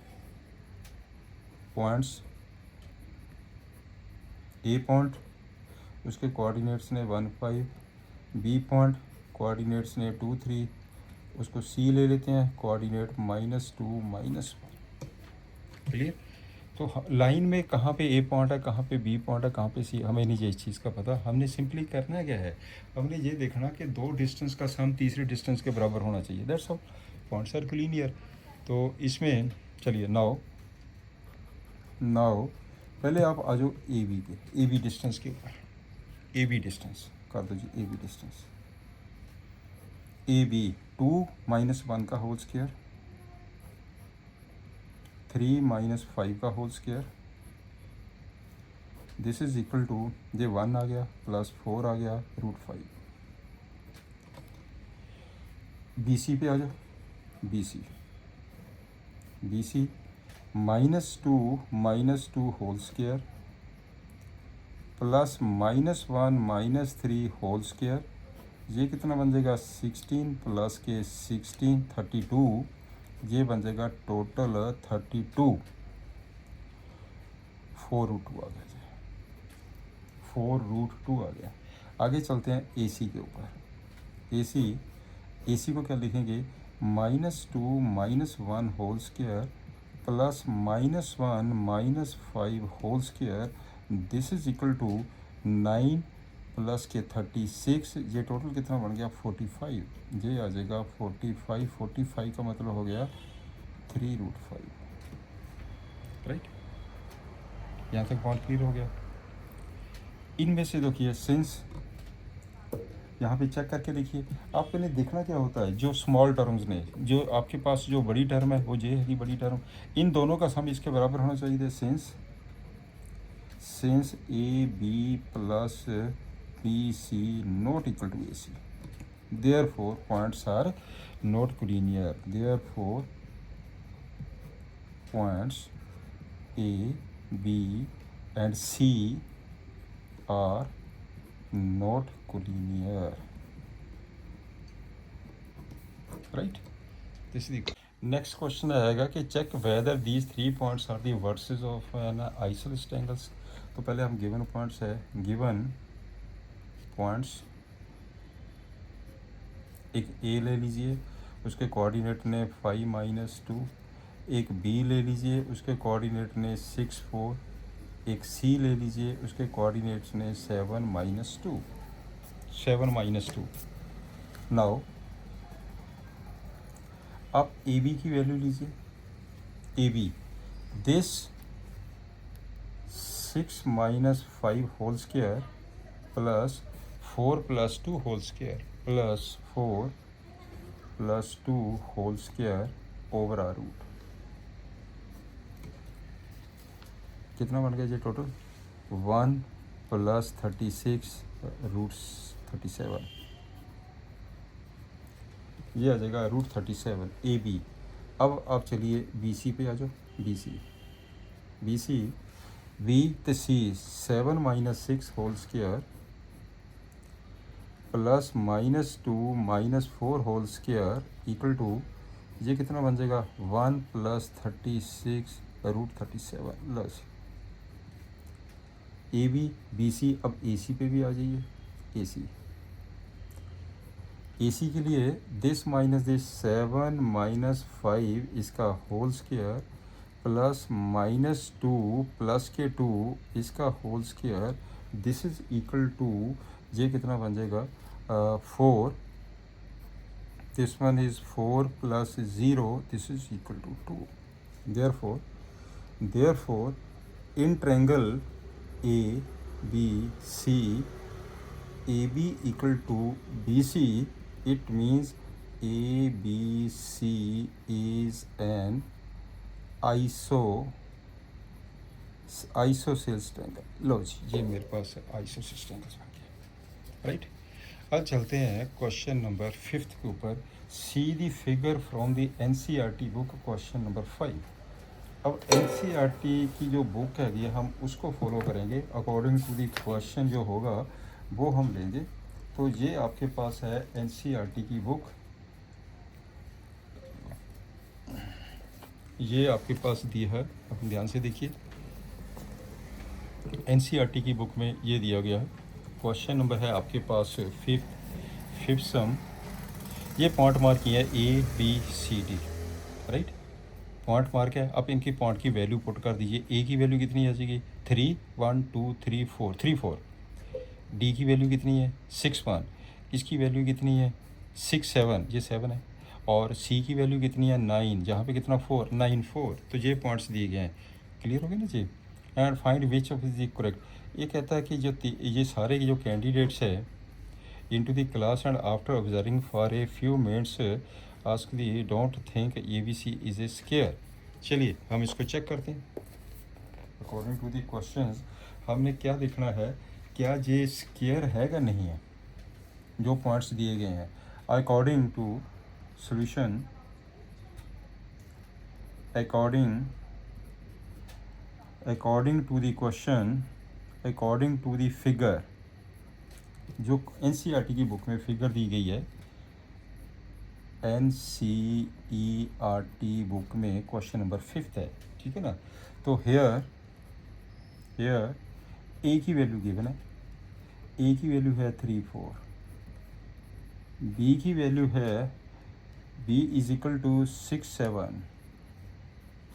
पॉइंट्स ए पॉइंट उसके कोऑर्डिनेट्स ने 1 5, बी पॉइंट कोऑर्डिनेट्स ने 2 3, उसको सी ले लेते हैं कोऑर्डिनेट -2 -1, क्लियर। तो लाइन में कहाँ पे ए पॉइंट है, कहाँ पे बी पॉइंट है, कहाँ पे सी, हमें नहीं इस चीज़ का पता। हमने सिंपली करना क्या है, हमने ये देखना कि दो डिस्टेंस का सम तीसरे डिस्टेंस के बराबर होना चाहिए, that's all. Points are collinear. तो इसमें चलिए नाउ पहले आप आ जाओ ए बी पे, ए बी डिस्टेंस के ऊपर। ए बी डिस्टेंस कर दो जी, A B distance A B 2 - 1 का होल स्क्वायर 3 - 5 का whole square, this is equal to ये 1 आ गया प्लस 4 आ गया √5। बी सी पे आ जाओ, B C -2 whole square plus -1 -3 whole square, ये कितना बन जाएगा 16 प्लस के 16 32, ये बन जाएगा टोटल 32। 4√2 आ गया जी, 4√2 आ गया। आगे चलते हैं ए सी के ऊपर। ए सी को क्या लिखेंगे -2 -1 whole square plus -1 -5 whole square, this is equal to 9 plus के 36, ये टोटल कितना बन गया 45, ये आ जाएगा 45। 45 का मतलब हो गया 3√5, राइट। यहाँ तक पॉइंट क्लियर हो गया। इनमें से देखिए सिंस यहाँ पे चेक करके देखिए, आपके लिए देखना क्या होता है, जो स्मॉल टर्म्स ने, जो आपके पास जो बड़ी टर्म है वो ये है कि बड़ी टर्म, इन दोनों का सम इसके बराबर होना चाहिए। Since A B plus B C not equal to A C, therefore points are not collinear, therefore points A B and C are not collinear, right. Next question आएगा कि check whether these 3 points are the vertices of an isosceles triangles. तो पहले हम given points है, given points एक A ले लीजिए, उसके कोऑर्डिनेट ने 5 - 2, एक बी ले लीजिए, उसके कोऑर्डिनेट ने 6 4, एक सी ले लीजिए, उसके कोऑर्डिनेट्स ने 7 - 2। नाउ आप ए बी की वैल्यू लीजिए, A B this 6 - 5 whole square plus 4 + 2 whole square plus 4 + 2 whole square over are root, कितना बन गया जी टोटल 1 + 36 √37, ये आ जाएगा √37 ए बी। अब आप चलिए बी सी पे आ जाओ। B C B C B तो C 7 minus 6 whole square plus -2 - 4 whole square equal to, ये कितना बन जाएगा 1 + 36 √37। लस ए बी बी सी। अब ए सी पे भी आ जाइए। ए सी के लिए दिस माइनस दिस 7 - 5 इसका होल स्क्वायर प्लस -2 प्लस के 2 इसका whole square, this is equal to, ये कितना बन जाएगा 4। This one is 4 + 0, this is equal to 2। Therefore in triangle A B C, A B equal to B C, it means ABC is an isosceles triangle। लो जी, ये मेरे पास isosceles triangle बन गया, राइट। अब चलते हैं क्वेश्चन नंबर 5 के ऊपर। See the figure from the NCERT book, question number 5। अब NCERT की जो बुक है हम उसको फॉलो करेंगे, अकॉर्डिंग टू दी क्वेश्चन जो होगा वो हम लेंगे। तो ये आपके पास है NCERT की बुक, ये आपके पास दी है, आप ध्यान से देखिए। NCERT की बुक में ये दिया गया है। क्वेश्चन नंबर है आपके पास फिफ्थ सम। ये पॉइंट मार्क किया है ABCD, राइट। पॉइंट मार्क है। अब इनकी पॉइंट की वैल्यू पुट कर दीजिए। ए की वैल्यू कितनी आ जाएगी 3 1 2 3 4 3 4। डी की वैल्यू कितनी है 6 1। इसकी वैल्यू कितनी है 6 7, ये 7 है। और सी की वैल्यू कितनी है 9, जहाँ पे कितना 4 9 4। तो ये पॉइंट्स दिए गए हैं, क्लियर हो गया ना जी। And find which of is correct. ये कहता है कि जो ये सारे जो कैंडिडेट्स है into the class and after observing for a few minutes ask the don't think ABC is a square। चलिए हम इसको चेक करते हैं। अकॉर्डिंग टू दी क्वेश्चंस हमने क्या देखना है, क्या ये स्क्वायर है या नहीं है, जो पॉइंट्स दिए गए हैं। According to solution, according to the question, according to the figure, जो NCERT की बुक में फिगर दी गई है, NCERT बुक में क्वेश्चन नंबर 5 है, ठीक है ना। तो हेयर ए की वैल्यू गिवन है। ए की वैल्यू है 3 4। बी की वैल्यू है बी इज इक्वल टू 6 7।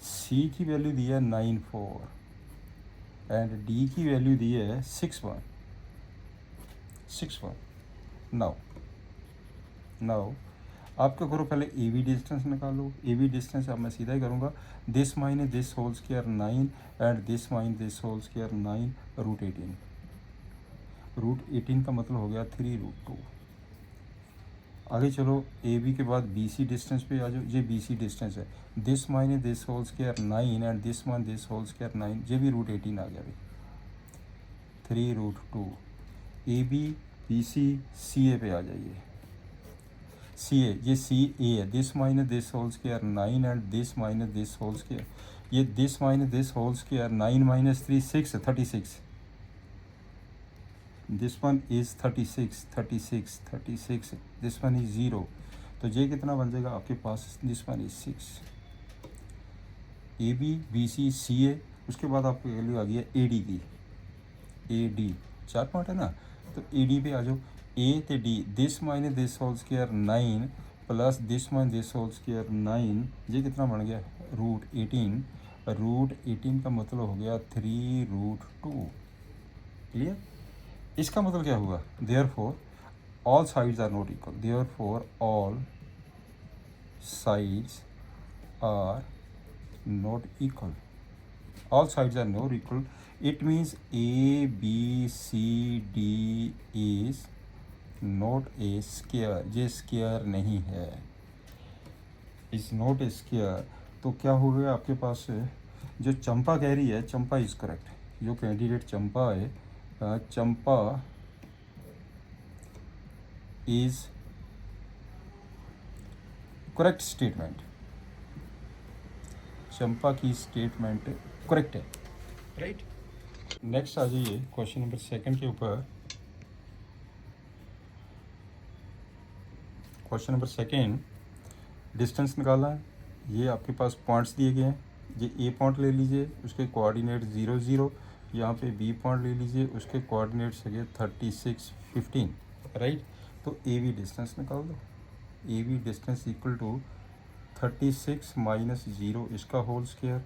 सी की वैल्यू दी है 9 4 एंड डी की वैल्यू दी है 6 1। नाउ आपका करो पहले ए बी डिस्टेंस निकालो। ए बी डिस्टेंस अब मैं सीधा ही करूँगा। This minus this whole square 9 and this minus this whole square 9 √18। √18 का मतलब हो गया 3√2। आगे चलो, ए बी के बाद बी सी डिस्टेंस पे आ जाओ। ये बी सी डिस्टेंस है। This minus this whole square 9 and this minus this whole square 9, ये भी √18 आ गया भाई, 3√2। ए बी बी सी सी ए पे आ जाइए। सी ए, ये सी ए है। This minus this whole square 9 and this minus this whole square, ये this minus this whole square 9 - 3 6 36। This one is 36। This one is 0। तो ये कितना बन जाएगा आपके पास, this one is 6। A B B C C A, उसके बाद आपकी वैल्यू आ गई है ए डी की। ए डी 4 पॉइंट है ना, तो ए डी पे आ जाओ। ए तो D, this minus this whole square 9 plus this minus this whole square 9, ये कितना बन गया √18। √18 का मतलब हो गया 3√2। क्लियर। इसका मतलब क्या हुआ, therefore all sides are not equal. Therefore all sides are not equal. all sides are not equal, it means A B C D is not a square। ये स्क्वायर नहीं है, इज नॉट ए स्क्वायर। तो क्या हो गया आपके पास, जो चंपा कह रही है, चंपा इज करेक्ट। जो कैंडिडेट चंपा है, चंपा इज करेक्ट स्टेटमेंट। चंपा की स्टेटमेंट करेक्ट है, राइट। नेक्स्ट आ जाइए क्वेश्चन नंबर सेकंड के ऊपर। क्वेश्चन नंबर सेकंड, डिस्टेंस निकालना है। ये आपके पास पॉइंट्स दिए गए हैं। ये ए पॉइंट ले लीजिए, उसके कोऑर्डिनेट 0 0। यहाँ पे बी पॉइंट ले लीजिए, उसके कोऑर्डिनेट्स है 36 15, राइट। तो ए बी डिस्टेंस निकाल दो। A B distance equal to 36 minus 0 इसका होल स्क्वायर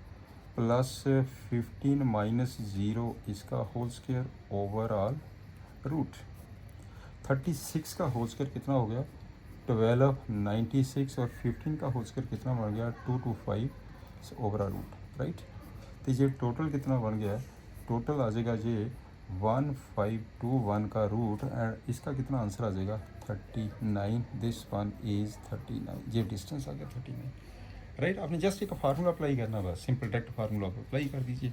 प्लस 15 माइनस 0 इसका होल स्क्वायर ओवरऑल रूट 36 का होल स्क्वायर कितना हो गया 12 96 और 15 का होल स्क्वायर कितना बन गया 225 ओवरऑल रूट, राइट। तो ये टोटल कितना बन गया, टोटल आ जाएगा ये 1521 का रूट एंड इसका कितना आंसर आ जाएगा 39। दिस वन इज 39, ये डिस्टेंस आ गया 39, राइट। आपने जस्ट एक फार्मूला अप्लाई करना, बस सिंपल डायरेक्ट फार्मूला अप्लाई कर दीजिए।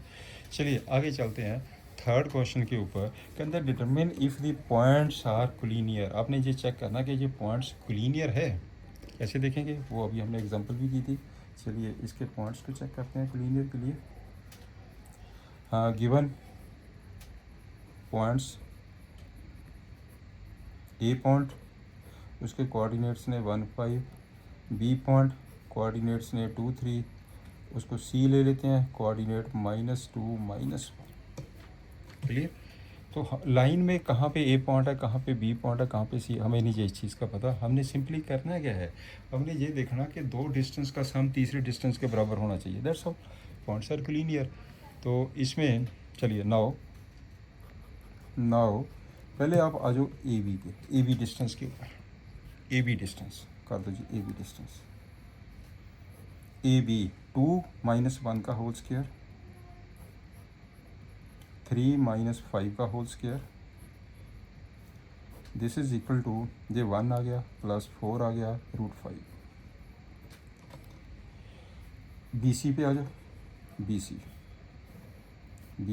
चलिए आगे चलते हैं थर्ड क्वेश्चन के ऊपर। के अंदर determine if the points are collinear. आपने ये चेक करना कि ये पॉइंट्स कोलिनियर है, कैसे देखेंगे वो अभी हमने एग्जांपल भी की थी। चलिए इसके पॉइंट्स को चेक करते हैं कोलिनियर के लिए। हाँ, गिवन पॉइंट्स ए पॉइंट उसके कोऑर्डिनेट्स ने 1 5, बी पॉइंट कोऑर्डिनेट्स ने 2 3, उसको सी ले लेते हैं कोऑर्डिनेट -2 -1, क्लियर। तो लाइन में कहाँ पे ए पॉइंट है, कहाँ पे बी पॉइंट है, कहाँ पे सी, हमें नहीं इस चीज़ का पता। हमने सिंपली करना क्या है, हमने ये देखना कि दो डिस्टेंस का सम तीसरे डिस्टेंस के बराबर होना चाहिए, that's all. Points are collinear. तो इसमें चलिए नाउ पहले आप आ जाओ ए बी के, ए बी डिस्टेंस के ऊपर। ए बी डिस्टेंस कर दो जी, A B distance A B 2 - 1 का होल स्क्वायर 3 - 5 का whole square, this is equal to ये 1 आ गया प्लस 4 आ गया √5। बी सी पे आ जाओ, B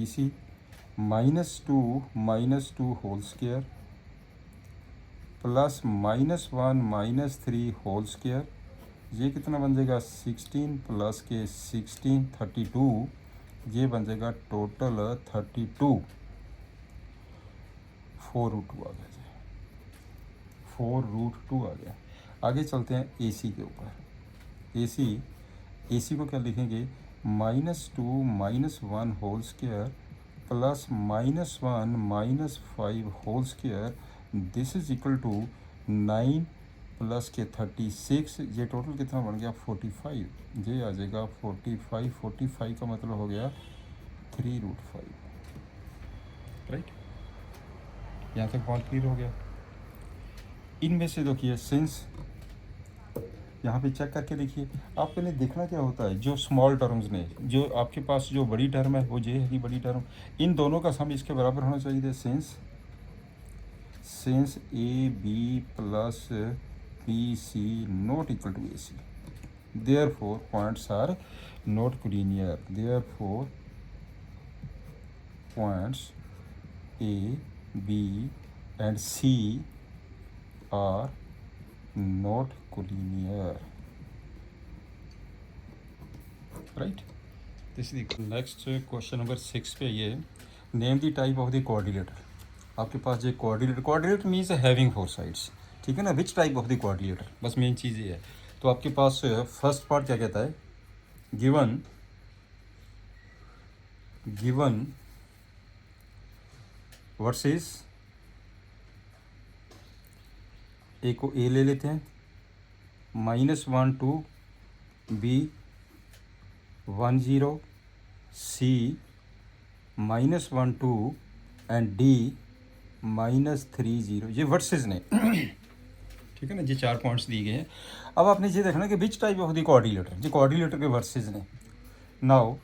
C -2 whole square plus -1 -3 whole square, ये कितना बन जाएगा 16 प्लस के 16 32, ये बन जाएगा टोटल 32। 4√2 आ गया जी, 4√2 आ गया। आगे चलते हैं ए सी के ऊपर। ए सी को क्या लिखेंगे -2 -1 whole square plus -1 -5 whole square, this is equal to 9 plus के 36, ये टोटल कितना बन गया 45, ये आ जाएगा 45 का मतलब हो गया 3√5, राइट। यहाँ तक पॉइंट क्लियर हो गया। इनमें से देखिए सिंस यहाँ पे चेक करके देखिए, आपके लिए देखना क्या होता है, जो स्मॉल टर्म्स ने, जो आपके पास जो बड़ी टर्म है वो ये है कि बड़ी टर्म, इन दोनों का सम इसके बराबर होना चाहिए। Since A B plus B C not equal to A C, therefore points are not collinear, therefore points A B and C are not collinear, right. Next question number 6 पे ये name the type of the coordinator. आपके पास ये coordinator means having 4 sides, ठीक है ना। विच type of the coordinator, बस main चीज़ ये है। तो आपके पास फर्स्ट पार्ट क्या कहता है, गिवन वर्सेस, ए को ए ले लेते हैं, -1 2, बी 1 0, सी -1 2 एंड डी -3 0, ये वर्सेस ने ठीक है ना, ये 4 पॉइंट्स दिए गए हैं। अब आपने ये देखना कि which type of the coordinator, ये कोऑर्डिनेटर के वर्सेस ने। नाउ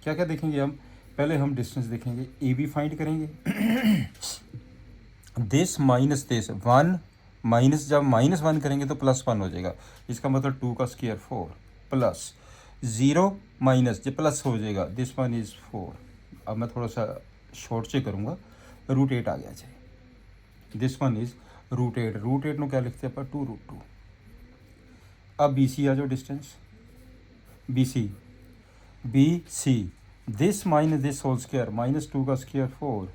क्या क्या देखेंगे हम, पहले हम डिस्टेंस देखेंगे, ए बी फाइंड करेंगे। दिस माइनस दिस 1 माइनस, जब -1 करेंगे तो +1 हो जाएगा, इसका मतलब 2 का स्क्वायर 4 प्लस 0 माइनस, ये प्लस हो जाएगा, दिस वन इज़ 4। अब मैं थोड़ा सा शॉर्ट से करूँगा, √8 आ गया चाहिए, दिस वन इज़ √8 नो क्या लिखते हैं पर 2√2। अब बी सी आ जाओ, distance B C B C this minus this whole square -2 का square 4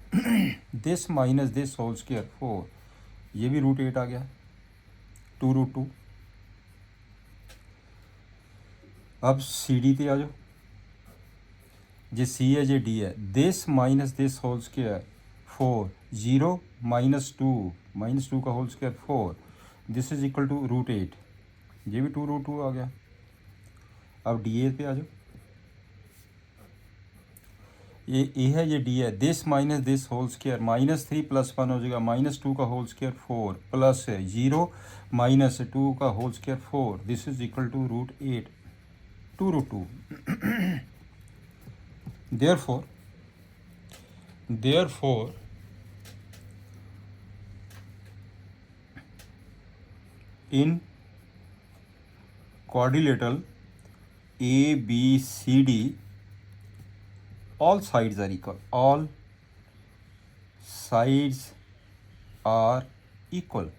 this minus this whole square 4, ये भी √8 आ गया 2√2। अब सी डी पे आ जाओ, जे सी है जे डी है, this minus this whole square 4 0 -2 का whole square 4, this is equal to √8, ये भी 2√2 आ गया। अब डी ए पे आ जाओ, ये ए है ये डी है, this minus this whole square -3 + 1 हो जाएगा -2 का होल स्क्वायर 4 प्लस 0 -2 का whole square 4, this is equal to √8 2√2। therefore in quadrilateral ABCD all sides are equal, all sides are equal।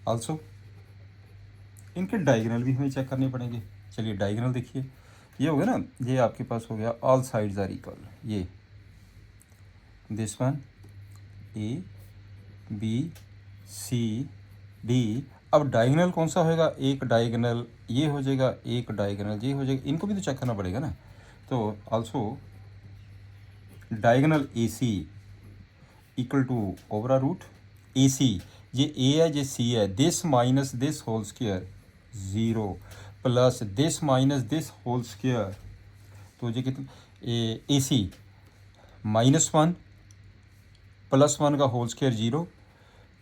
also इनके डायगोनल भी हमें चेक करने पड़ेंगे। चलिए डायगोनल देखिए, ये हो गया ना, ये आपके पास हो गया ऑल साइड्स आर इक्वल, ये this one A B C D. अब डायगोनल कौन सा होएगा, एक डायगोनल ये हो जाएगा, एक डायगोनल ये हो जाएगा, इनको भी तो चेक करना पड़ेगा ना। तो also diagonal A C equal to over root A C, ये ए है ये सी है, this minus this whole square 0 plus this minus this whole square, तो ये कितना ए सी -1 + 1 का होल स्क्वायर 0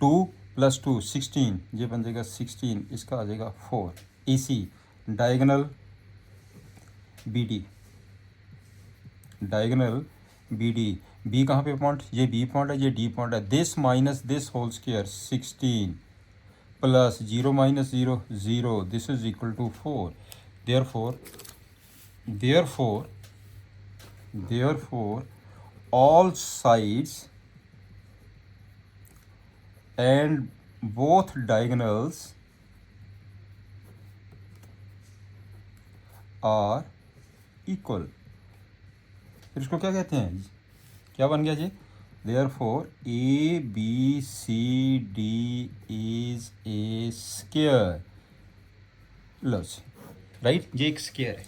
2 + 2 16, ये बन जाएगा 16, इसका आ जाएगा 4 A C diagonal B D, diagonal B D, B कहाँ पे पॉइंट, ये बी पॉइंट है ये डी पॉइंट है, this minus this whole square 16 plus 0 - 0 0, this is equal to 4। therefore all sides and both diagonals are equal। फिर इसको क्या कहते हैं, क्या बन गया जी, therefore A B C D is a square, low right, ये एक स्क्वायर है।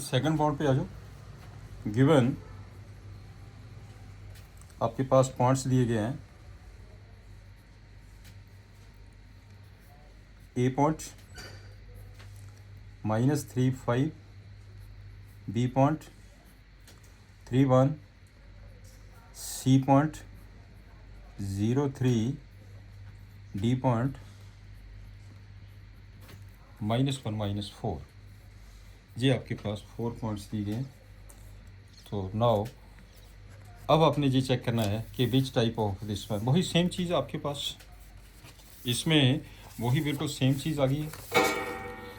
सेकंड पॉइंट पे आ जाओ, गिवन आपके पास पॉइंट्स दिए गए हैं, A point -3 5, B point 3 1, C point 0 3, D point -1 -4, ये आपके पास 4 पॉइंट्स दिए गए। तो नाउ अब आपने ये चेक करना है कि which type of this one, वही सेम चीज़ आपके पास, इसमें वही बिल्कुल सेम चीज़ आ गई है।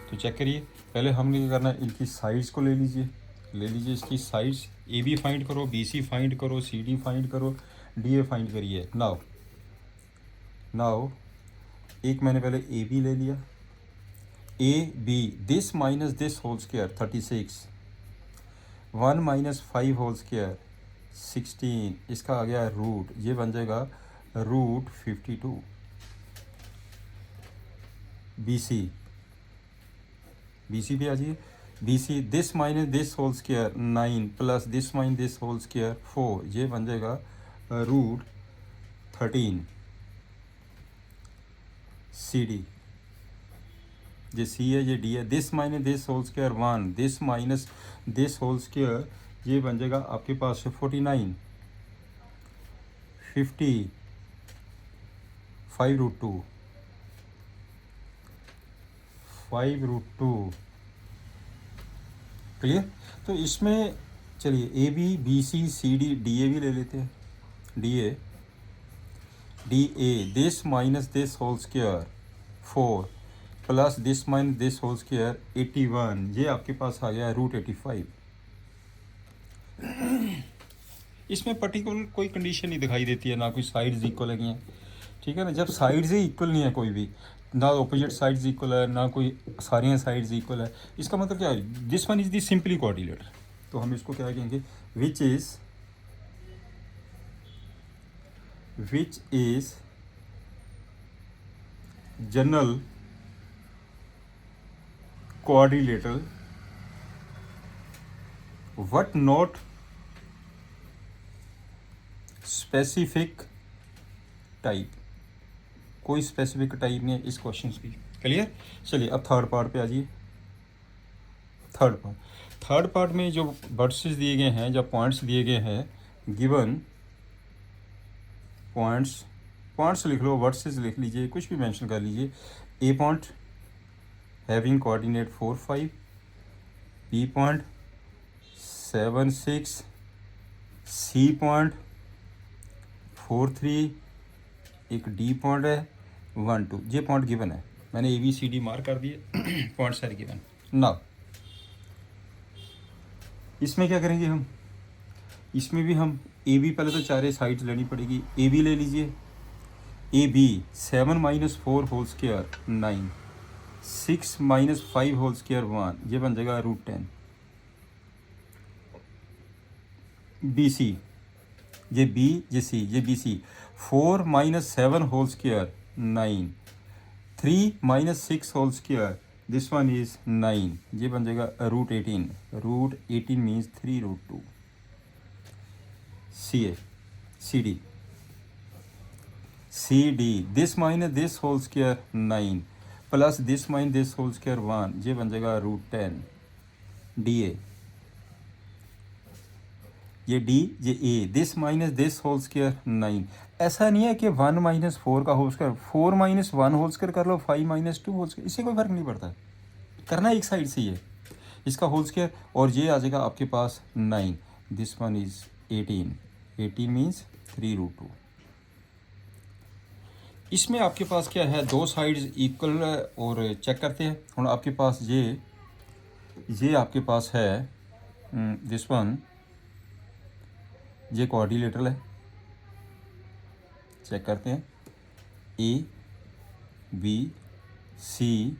तो चेक करिए, पहले हमने क्या करना है, इनकी साइड्स को ले लीजिए इसकी साइड्स, ए बी फाइंड करो, बी सी फाइंड करो, सी डी फाइंड करो, डी ए फाइंड करिए। नाउ एक मैंने पहले ए बी ले लिया, A B this minus this whole square 36, 1 - 5 whole square 16, इसका आ गया रूट, ये बन जाएगा √52। बी सी पे आ जाइए, B C this minus this whole square 9 plus this minus this whole square 4, ये बन जाएगा √13। सी डी, ये सी है ये डी है, this minus this whole square 1, this minus this whole square, ये बन जाएगा आपके पास 49 50 5√2 5√2। क्लियर। तो इसमें चलिए A B B C C D D A भी ले लेते हैं, D A this minus this whole square 4 plus this minus this whole square 81, ये आपके पास आ गया √85। इसमें पर्टिकुलर कोई कंडीशन नहीं दिखाई देती है, ना कोई साइड्स इक्वल हैं, ठीक है ना। जब साइड्स ही इक्वल नहीं है कोई भी, ना ऑपोजिट साइड्स इक्वल है ना कोई सारी साइड्स इक्वल है। इसका मतलब क्या है, this one is the simply coordinator. तो हम इसको क्या कहेंगे, which is general coordinator what not specific type. कोई स्पेसिफिक टाइप नहीं है इस क्वेश्चन की। क्लियर। चलिए अब थर्ड पार्ट पे आ जाइए। थर्ड पार्ट में जो वर्सेस दिए गए हैं, जब पॉइंट्स दिए गए हैं, गिवन पॉइंट्स लिख लो, वर्सेस लिख लीजिए, कुछ भी मेंशन कर लीजिए। A point having coordinate 4 5, B point 7 6, C point 4 3, एक डी पॉइंट है 1 2। ये पॉइंट गिवन है, मैंने A B C D mark कर दिए। Points are given. नाउ इसमें क्या करेंगे हम, इसमें भी हम ए बी, पहले तो चारे साइड्स लेनी पड़ेगी। ए बी ले लीजिए। A B 7 - 4 whole square 9, 6 - 5 whole square 1, ये बन जाएगा √10। बी सी, ये बी, ये सी, ये B C 4 - 7 whole square 9, 3 - 6 whole square, this one is 9, ये बन जाएगा √18। √18 means 3√2। C A, C D, C D this minus this whole square 9 plus this minus this whole square 1, ये बन जाएगा √10। D A, ये D, ये A, this minus this whole square 9। ऐसा नहीं है कि 1 - 4 का होल स्क्वायर, 4 - 1 होल स्क्वायर कर लो, 5 - 2 होल स्क्वायर, इससे कोई फर्क नहीं पड़ता। करना एक साइड से ही है, इसका होल स्क्वायर, और ये आ जाएगा आपके पास 9, दिस वन इज 18। 18 मीन्स 3√2। इसमें आपके पास क्या है, दो साइड्स इक्वल, और चेक करते हैं। हम आपके पास ये आपके पास है दिस वन, ये कोऑर्डिनेटर है। चेक करते हैं, A B C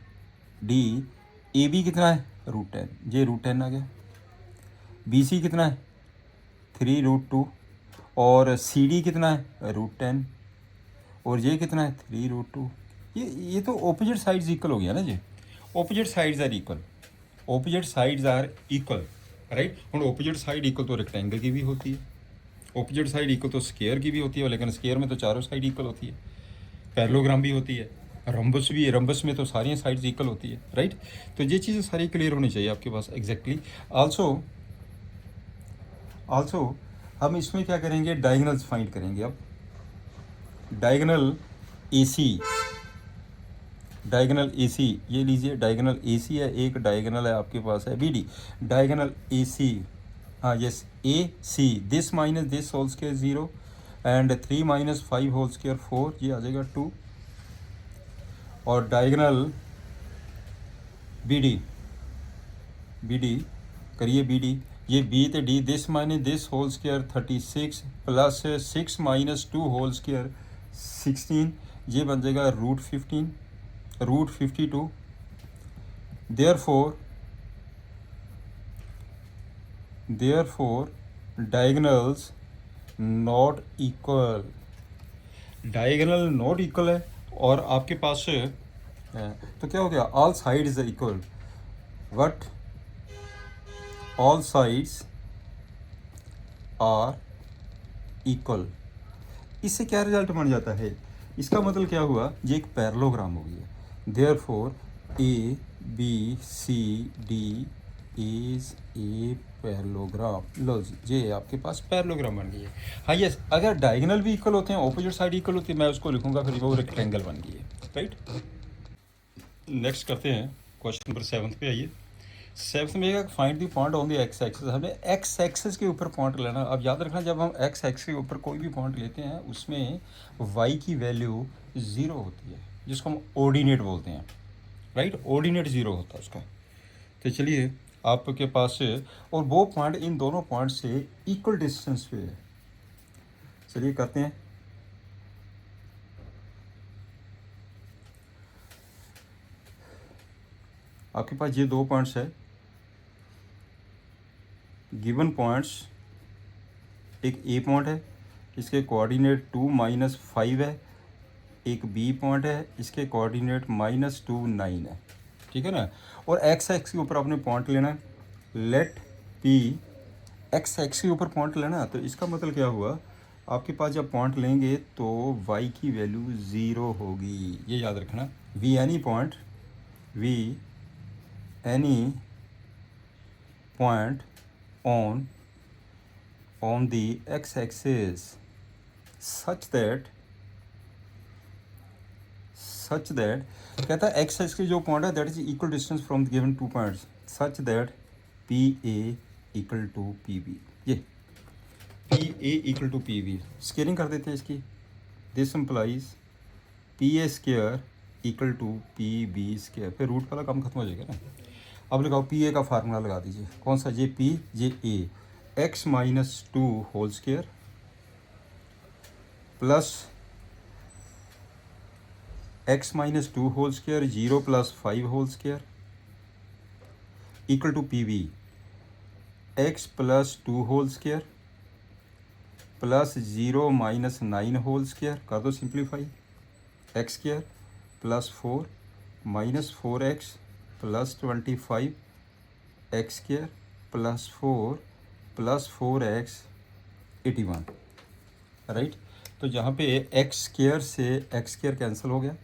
D. A B कितना है √10, ये √10 आ गया। बी सी कितना है 3√2, और सी डी कितना है √10, और ये कितना है 3√2। ये तो ऑपोजिट साइड्स इक्वल हो गया ना जी। Opposite sides are equal, opposite sides are equal, right. हम ऑपोजिट साइड इक्वल तो रेक्टेंगल की भी होती है, ऑपोजिट साइड इक्वल तो स्क्वायर की भी होती है, लेकिन स्क्वायर में तो चारों साइड इक्वल होती है। पैरेललोग्राम भी होती है, रंबस भी है, रंबस में तो सारी साइड्स इक्वल होती है, राइट। तो ये चीज़ें सारी क्लियर होनी चाहिए आपके पास एग्जैक्टली। आल्सो हम इसमें क्या करेंगे, डायगोनल्स फाइंड करेंगे। अब डायगोनल ए सी ये लीजिए, डायगोनल ए सी है, एक डायगोनल है आपके पास है B D. Diagonal A C, हाँ yes, A C this minus this whole square 0 and 3 - 5 whole square 4, ये आ जाएगा 2। और डायगोनल बी डी करिए, बी डी, ये बी तो D, this minus this whole square 36 plus 6 - 2 whole square 16, ये बन जाएगा √15, √52। therefore diagonals not equal, diagonal not equal है। और आपके पास तो क्या हो गया, all sides are equal, but all sides are equal. इससे क्या रिजल्ट बन जाता है, इसका मतलब क्या हुआ, ये एक पैरेललोग्राम हो गया। Therefore A B C D is a parallelogram. लो जी, ये आपके पास पैरेललोग्राम बन गई है। हाँ यस, अगर डायगोनल भी इक्वल होते हैं, ऑपोजिट साइड इक्वल होती है, मैं उसको लिखूंगा फिर वो रेक्टेंगल बन गई है, राइट। नेक्स्ट करते हैं, क्वेश्चन नंबर 7 पे आइए। 7 में find the point on the x axis. हमें एक्स एक्सिस के ऊपर पॉइंट लेना। अब याद रखना, जब हम एक्स एक्सिस के ऊपर कोई भी पॉइंट लेते हैं, उसमें वाई की वैल्यू 0 होती है, जिसको हम ऑर्डिनेट बोलते हैं, राइट। ऑर्डिनेट 0 होता है उसका। तो चलिए आपके पास से, और वो पॉइंट इन दोनों पॉइंट से इक्वल डिस्टेंस पे है। चलिए करते हैं। आपके पास ये 2 पॉइंट्स है, गिवन पॉइंट्स, एक ए पॉइंट है, इसके कोऑर्डिनेट 2 - 5 है, एक बी पॉइंट है, इसके कोऑर्डिनेट -2 9 है, ठीक है ना। और एक्स एक्स के ऊपर आपने पॉइंट लेना है, लेट पी एक्स एक्स के ऊपर पॉइंट लेना। तो इसका मतलब क्या हुआ, आपके पास जब पॉइंट लेंगे तो y की वैल्यू 0 होगी, ये याद रखना। We any point, we any point on the x-axis such that कहता है x एक्सिस जो पॉइंट है that is equal distance from the given 2 points such that P A equal to P B. ये P A equal to P B scaling कर देते हैं इसकी। This implies P A square equal to P B square, फिर root वाला काम खत्म हो जाएगा ना। अब लगाओ पी ए का फार्मूला लगा दीजिए, कौन सा, J P J A, x - 2 whole square plus x - 2 whole square 0 + 5 whole square equal to P B x + 2 whole square plus 0 - 9 whole square, कर दो simplify, x square plus 4 -4x plus 25 x square plus 4 plus 4x 81, right. तो जहाँ पे x square से x square cancel हो गया,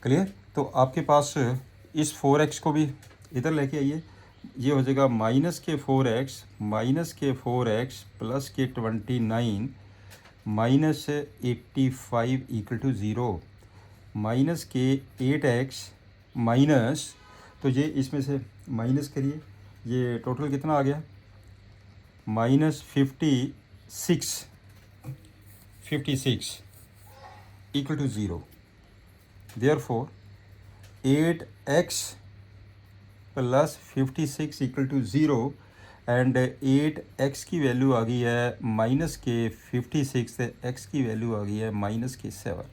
clear. तो आपके पास इस 4x को भी इधर लेके आइए, ये हो जाएगा -4x प्लस के 29 -85 इक्वल टू 0 माइनस के 8x माइनस, तो ये इसमें से माइनस करिए, ये टोटल कितना आ गया, -56 equal to 0। Therefore 8x plus 56 equal to 0 and 8x की वैल्यू आ गई है माइनस के 56 से x की वैल्यू आ गई है माइनस के 7।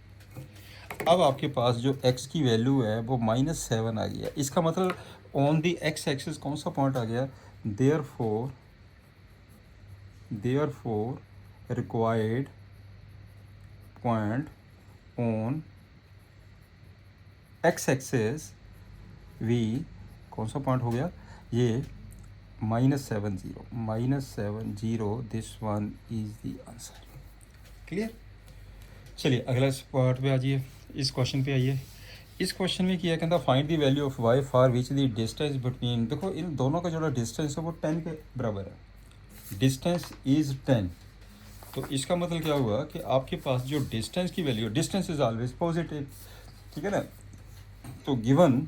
अब आपके पास जो x की वैल्यू है वो -7 आ गई है। इसका मतलब ऑन दी x एक्सिस कौन सा पॉइंट आ गया, therefore required point on x axis we, कौन सा पॉइंट हो गया, ये -70 this one is the answer. Clear. चलिए अगला पार्ट पे आ जाइए, इस क्वेश्चन पे आइए। इस क्वेश्चन में किया कहता find the value of y for which the distance between, देखो इन दोनों का जो डिस्टेंस है वो 10 के बराबर है, डिस्टेंस इज 10। तो इसका मतलब क्या हुआ कि आपके पास जो डिस्टेंस की value, distance is always positive, ठीक है ना। तो गिवन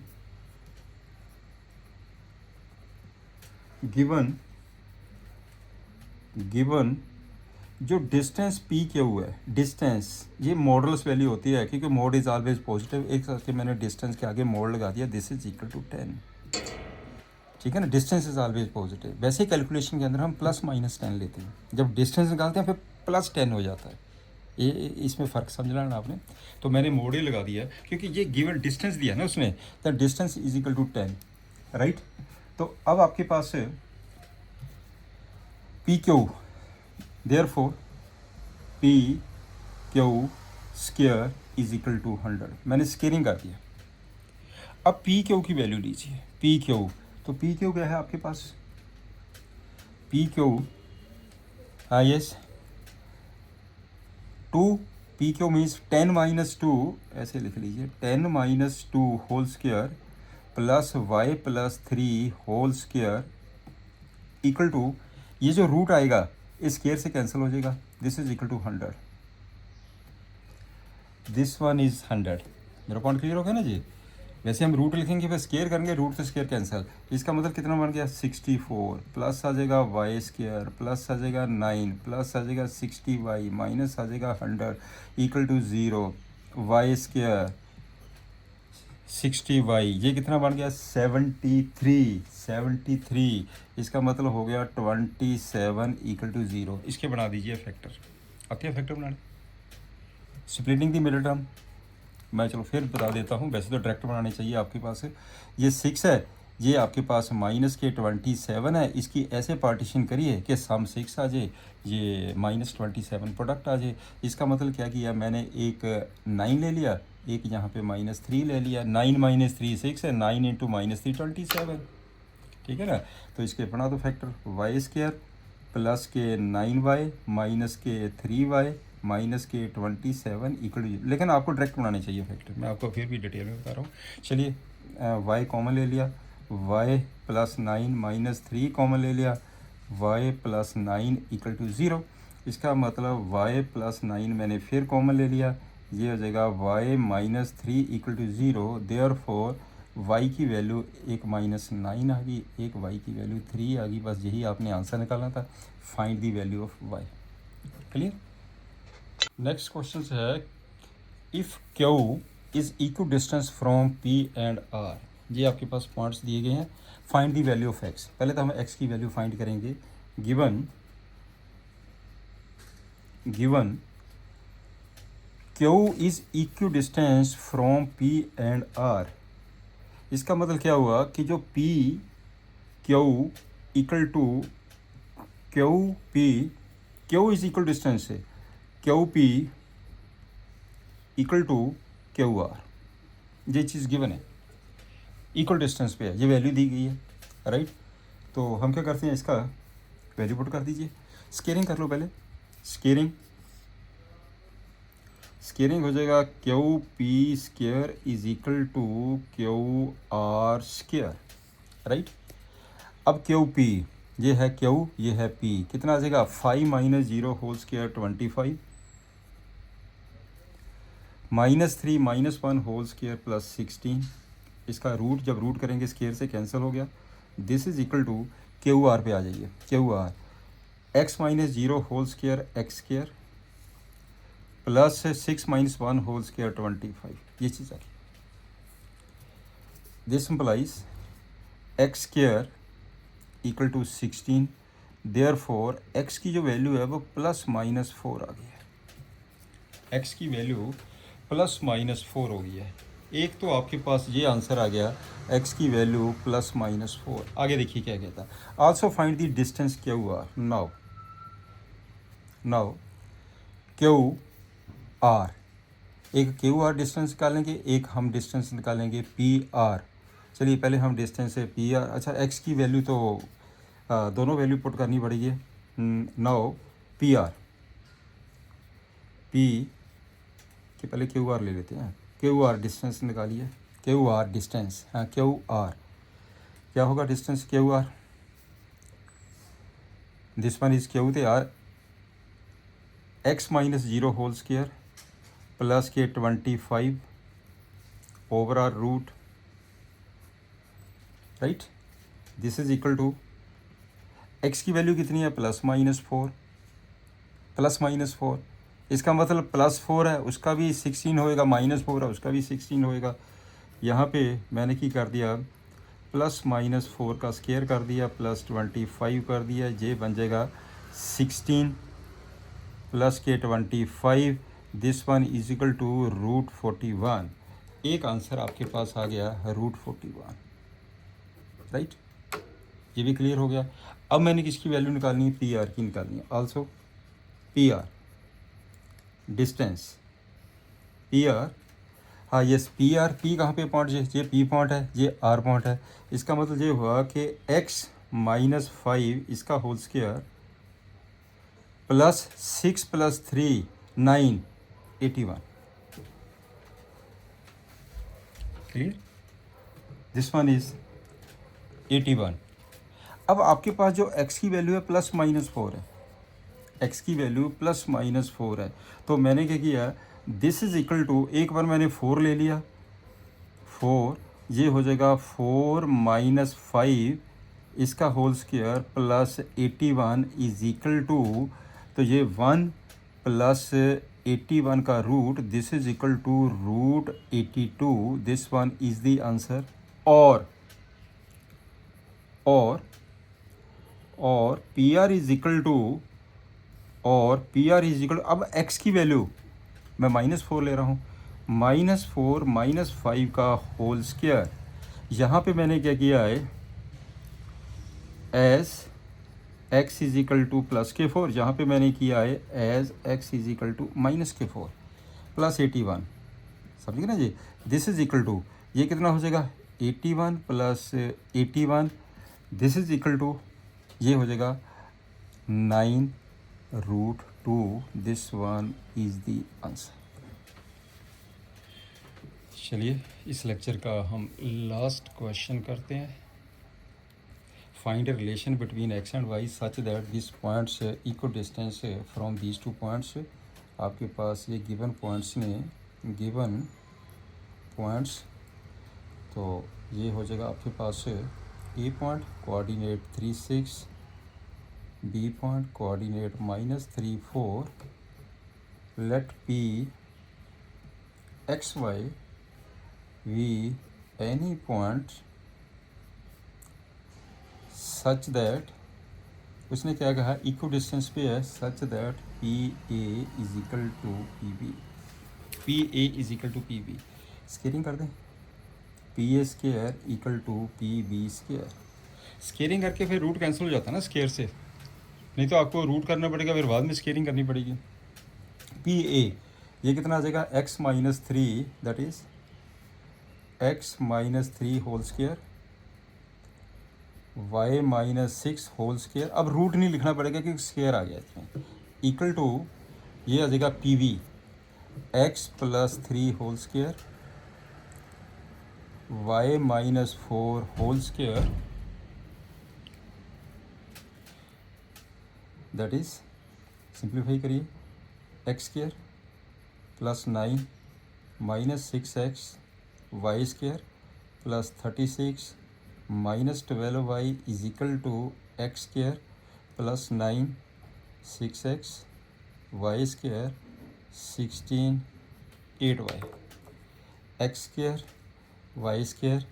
जो डिस्टेंस पी क्यू है, डिस्टेंस ये मॉडल्स वैल्यू होती है क्योंकि मोड इज ऑलवेज पॉजिटिव। एक साथ के मैंने डिस्टेंस के आगे मोड लगा दिया, दिस इज इक्वल टू 10, ठीक है ना। डिस्टेंस इज ऑलवेज पॉजिटिव, वैसे ही कैलकुलेशन के अंदर हम +-10 लेते हैं, जब डिस्टेंस निकालते हैं फिर +10 हो जाता है, ये इसमें फ़र्क समझ लेना आपने। तो मैंने मोड ही लगा दिया क्योंकि ये गिवन डिस्टेंस दिया ना उसने, the distance is equal to 10, right. तो अब आपके पास P Q, therefore P Q square is equal to 100, मैंने स्केलिंग कर दिया। अब पी क्यू की वैल्यू लीजिए, पी क्यू, तो पी क्यू क्या है आपके पास, पी क्यू, हाँ यस 2, पी क्यू मीन्स 10 - 2, ऐसे लिख लीजिए 10 - 2 whole square plus y + 3 whole square equal to, ये जो रूट आएगा इस स्क्वायर से कैंसिल हो जाएगा, this is equal to 100, this one is 100। मेरा पॉइंट क्लियर हो गया ना जी। वैसे हम रूट लिखेंगे फिर स्क्वायर करेंगे, रूट से स्क्वायर कैंसिल, इसका मतलब कितना बन गया 64 प्लस आ जाएगा वाई स्क्वायर प्लस आ जाएगा 9 प्लस आ जाएगा 60y माइनस आ जाएगा 100 equal to 0, Y square 60y, ये कितना बन गया 73, इसका मतलब हो गया 27 इक्वल टू 0। इसके बना दीजिए फैक्टर, आते हैं फैक्टर बनाने, स्प्लिटिंग द मिडिल टर्म, मैं चलो फिर बता देता हूँ, वैसे तो डायरेक्ट बनाने चाहिए आपके पास। ये 6 है, ये आपके पास माइनस के 27 है, इसकी ऐसे पार्टीशन करिए कि सम 6 आ जाए, ये -27 प्रोडक्ट आ जाए। इसका मतलब क्या किया मैंने, एक 9 ले लिया, एक यहाँ पे -3 ले लिया। 9 - 3 6 है, 9 इंटू -3 27, ठीक है ना। तो इसके बना दो फैक्टर, y² प्लस के 9y माइनस के 3y माइनस के 27 इक्वल, लेकिन आपको डायरेक्ट बनाने चाहिए फैक्टर, मैं आपको फिर भी डिटेल में बता रहा हूँ। चलिए y कॉमन ले लिया, y प्लस 9 माइनस 3 कॉमन ले लिया, y प्लस 9 इक्वल टू 0। इसका मतलब y प्लस 9 मैंने फिर कॉमन ले लिया, ये हो जाएगा y minus 3 equal to 0। Therefore y की वैल्यू एक -9 आ गई, एक y की वैल्यू 3 आ गई। बस यही आपने आंसर निकालना था, find the value of y। Clear. Next question है, if Q is equidistant from P and R। ये आपके पास पॉइंट्स दिए गए हैं, find the value of x। पहले तो हम x की वैल्यू फाइंड करेंगे। Given Q is equidistant from P and R। इसका मतलब क्या हुआ कि जो P Q equal to Q is equal distance है, QP इक्वल टू QR, ये चीज़ गिवन है, इक्वल डिस्टेंस पे है, ये वैल्यू दी गई है, राइट। तो हम क्या करते हैं, इसका वैल्यू पुट कर दीजिए। स्केयरिंग कर लो पहले, स्केयरिंग हो जाएगा QP² is equal to QR², right. अब QP ये है Q, ये है P, कितना आ जाएगा 5 - 0 whole square 25, -3 - 1 whole square plus 16। इसका रूट जब रूट करेंगे स्क्वायर से कैंसिल हो गया। This is equal to QR पे आ जाइए, QR x - 0 whole square x² plus 6 - 1 whole square 25, ये चीज़ आ गई। This implies x² equal to 16, therefore x की जो वैल्यू है वो +-4 आ गई है। x की वैल्यू +-4 हो गई है। एक तो आपके पास ये आंसर आ गया, x की वैल्यू +-4। आगे देखिए क्या कहता है, also find the distance QR। Now QR, एक QR डिस्टेंस निकालेंगे, एक हम डिस्टेंस निकालेंगे PR। चलिए पहले हम डिस्टेंस है PR। अच्छा, x की वैल्यू तो दोनों वैल्यू पुट करनी पड़ेगी। नाउ PR P के पहले QR ले लेते हैं, QR डिस्टेंस निकालिए, QR डिस्टेंस, हाँ QR क्या होगा distance QR, this one is Q थे यार, x - 0 होल स्क्वायर प्लस के 25 over are root, right. This is equal to x की वैल्यू कितनी है +-4, इसका मतलब +4 है, उसका भी 16 होएगा, -4 है उसका भी 16 होएगा। यहाँ पे मैंने की कर दिया, +-4 का स्क्वायर कर दिया, +25 कर दिया, ये बन जाएगा 16 प्लस के 25, this one is equal to √41। एक आंसर आपके पास आ गया √41, राइट। ये भी क्लियर हो गया। अब मैंने किसकी वैल्यू निकालनी है, PR की निकालनी है। आल्सो PR डिस्टेंस, PR, हाँ यस PR, P कहाँ पे पॉइंट, ये P पॉइंट है, ये R पॉइंट है। इसका मतलब ये हुआ कि x - 5 इसका whole square plus 6 + 3 9 81, clear. This one is 81। अब आपके पास जो x की वैल्यू है +-4 है, x की वैल्यू +-4 है, तो मैंने क्या किया, दिस इज इक्वल टू, एक बार मैंने 4 ले लिया, 4 ये हो जाएगा 4 - 5 इसका whole square plus 81 is equal to, तो ये 1 + 81 का रूट, this is equal to √82। This one is the answer. और PR इज इक्वल टू, अब x की वैल्यू मैं -4 ले रहा हूँ, -4 -5 का होल स्क्वायर, यहाँ पे मैंने क्या किया है, as x is equal to +k4, यहाँ पे मैंने किया है as x is equal to -k4 plus 81, समझिए ना जी। दिस इज इक्वल टू, ये कितना हो जाएगा 81 plus 81, this is equal to, ये हो जाएगा 9√2, this one is the answer. चलिए इस लेक्चर का हम लास्ट क्वेश्चन करते हैं। Find a relation between x and y such that this points equal distance from these 2 points. आपके पास ये गिवन पॉइंट्स ने, गिवन पॉइंट्स, तो ये हो जाएगा आपके पास A point coordinate 3 6, B point coordinate -3 4, let P X Y we any point such that, उसने क्या कहा, इक्व डिस्टेंस पे है, such that P A is equal to P B, P A is equal to P B. Scaling कर दें, P A square equal to P B square. Scaling करके फिर root cancel हो जाता है ना स्केयर से, नहीं तो आपको रूट करना पड़ेगा, फिर बाद में स्केलिंग करनी पड़ेगी। पी ए ये कितना आ जाएगा, x -3, that is x -3 whole square, y -6 whole square. अब रूट नहीं लिखना पड़ेगा क्योंकि स्केयर आ गया इसमें, इक्वल टू, ये आ जाएगा P V x +3 whole square, y -4 whole square, that is, simplify करिए, X square +9 -6x y square +36 -12y is equal to X square +9 6x y square 16 8y, X square Y square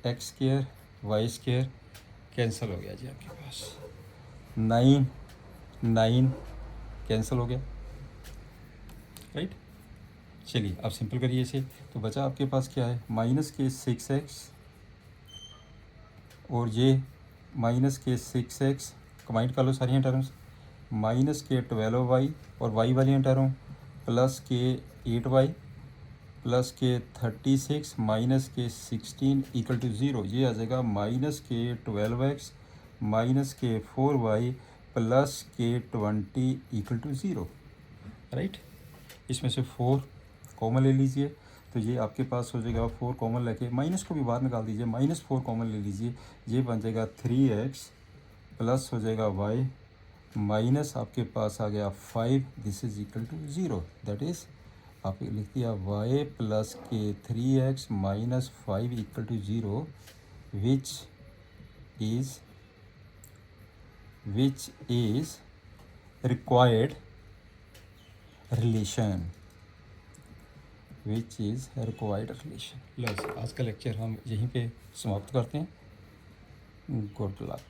X square Y square cancel हो गया जी, आपके पास 9 9 cancel हो गया, right. चलिए आप simple करिए इसे, तो बचा आपके पास क्या है, -6x और ये -6x कमाइंड कर लो सारी टर्म्स, -12y और y वाली टर्म +8y +36 -16 इक्वल टू 0, ये आ जाएगा -12x -4y +20 equal to 0, right. इसमें से 4 कॉमन ले लीजिए, तो ये आपके पास हो जाएगा, 4 कॉमन लेके माइनस को भी बाहर निकाल दीजिए, -4 कॉमन ले लीजिए, ये बन जाएगा 3x प्लस हो जाएगा y माइनस आपके पास आ गया 5, this is equal to 0, that is आप लिख दिया y + के 3x - 5 equal to 0, which is required relation, which is required relation. बस आज का लेक्चर हम यहीं पे समाप्त करते हैं, गुड लक।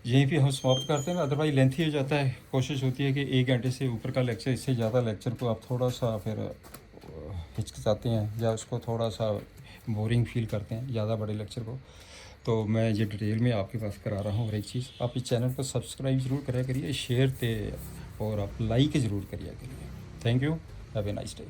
यहीं पे हम समाप्त करते हैं, अदरवाइज लेंथी हो जाता है, कोशिश होती है कि 1 घंटे से ऊपर का लेक्चर, इससे ज़्यादा लेक्चर को आप थोड़ा सा फिर हिचकिचाते हैं या उसको थोड़ा सा बोरिंग फील करते हैं ज़्यादा बड़े लेक्चर को, तो मैं ये डिटेल में आपके पास करा रहा हूँ हर एक चीज़। आप इस चैनल को सब्सक्राइब ज़रूर करिए, शेयर ते और आप लाइक ज़रूर करिए। Thank you, have a nice day.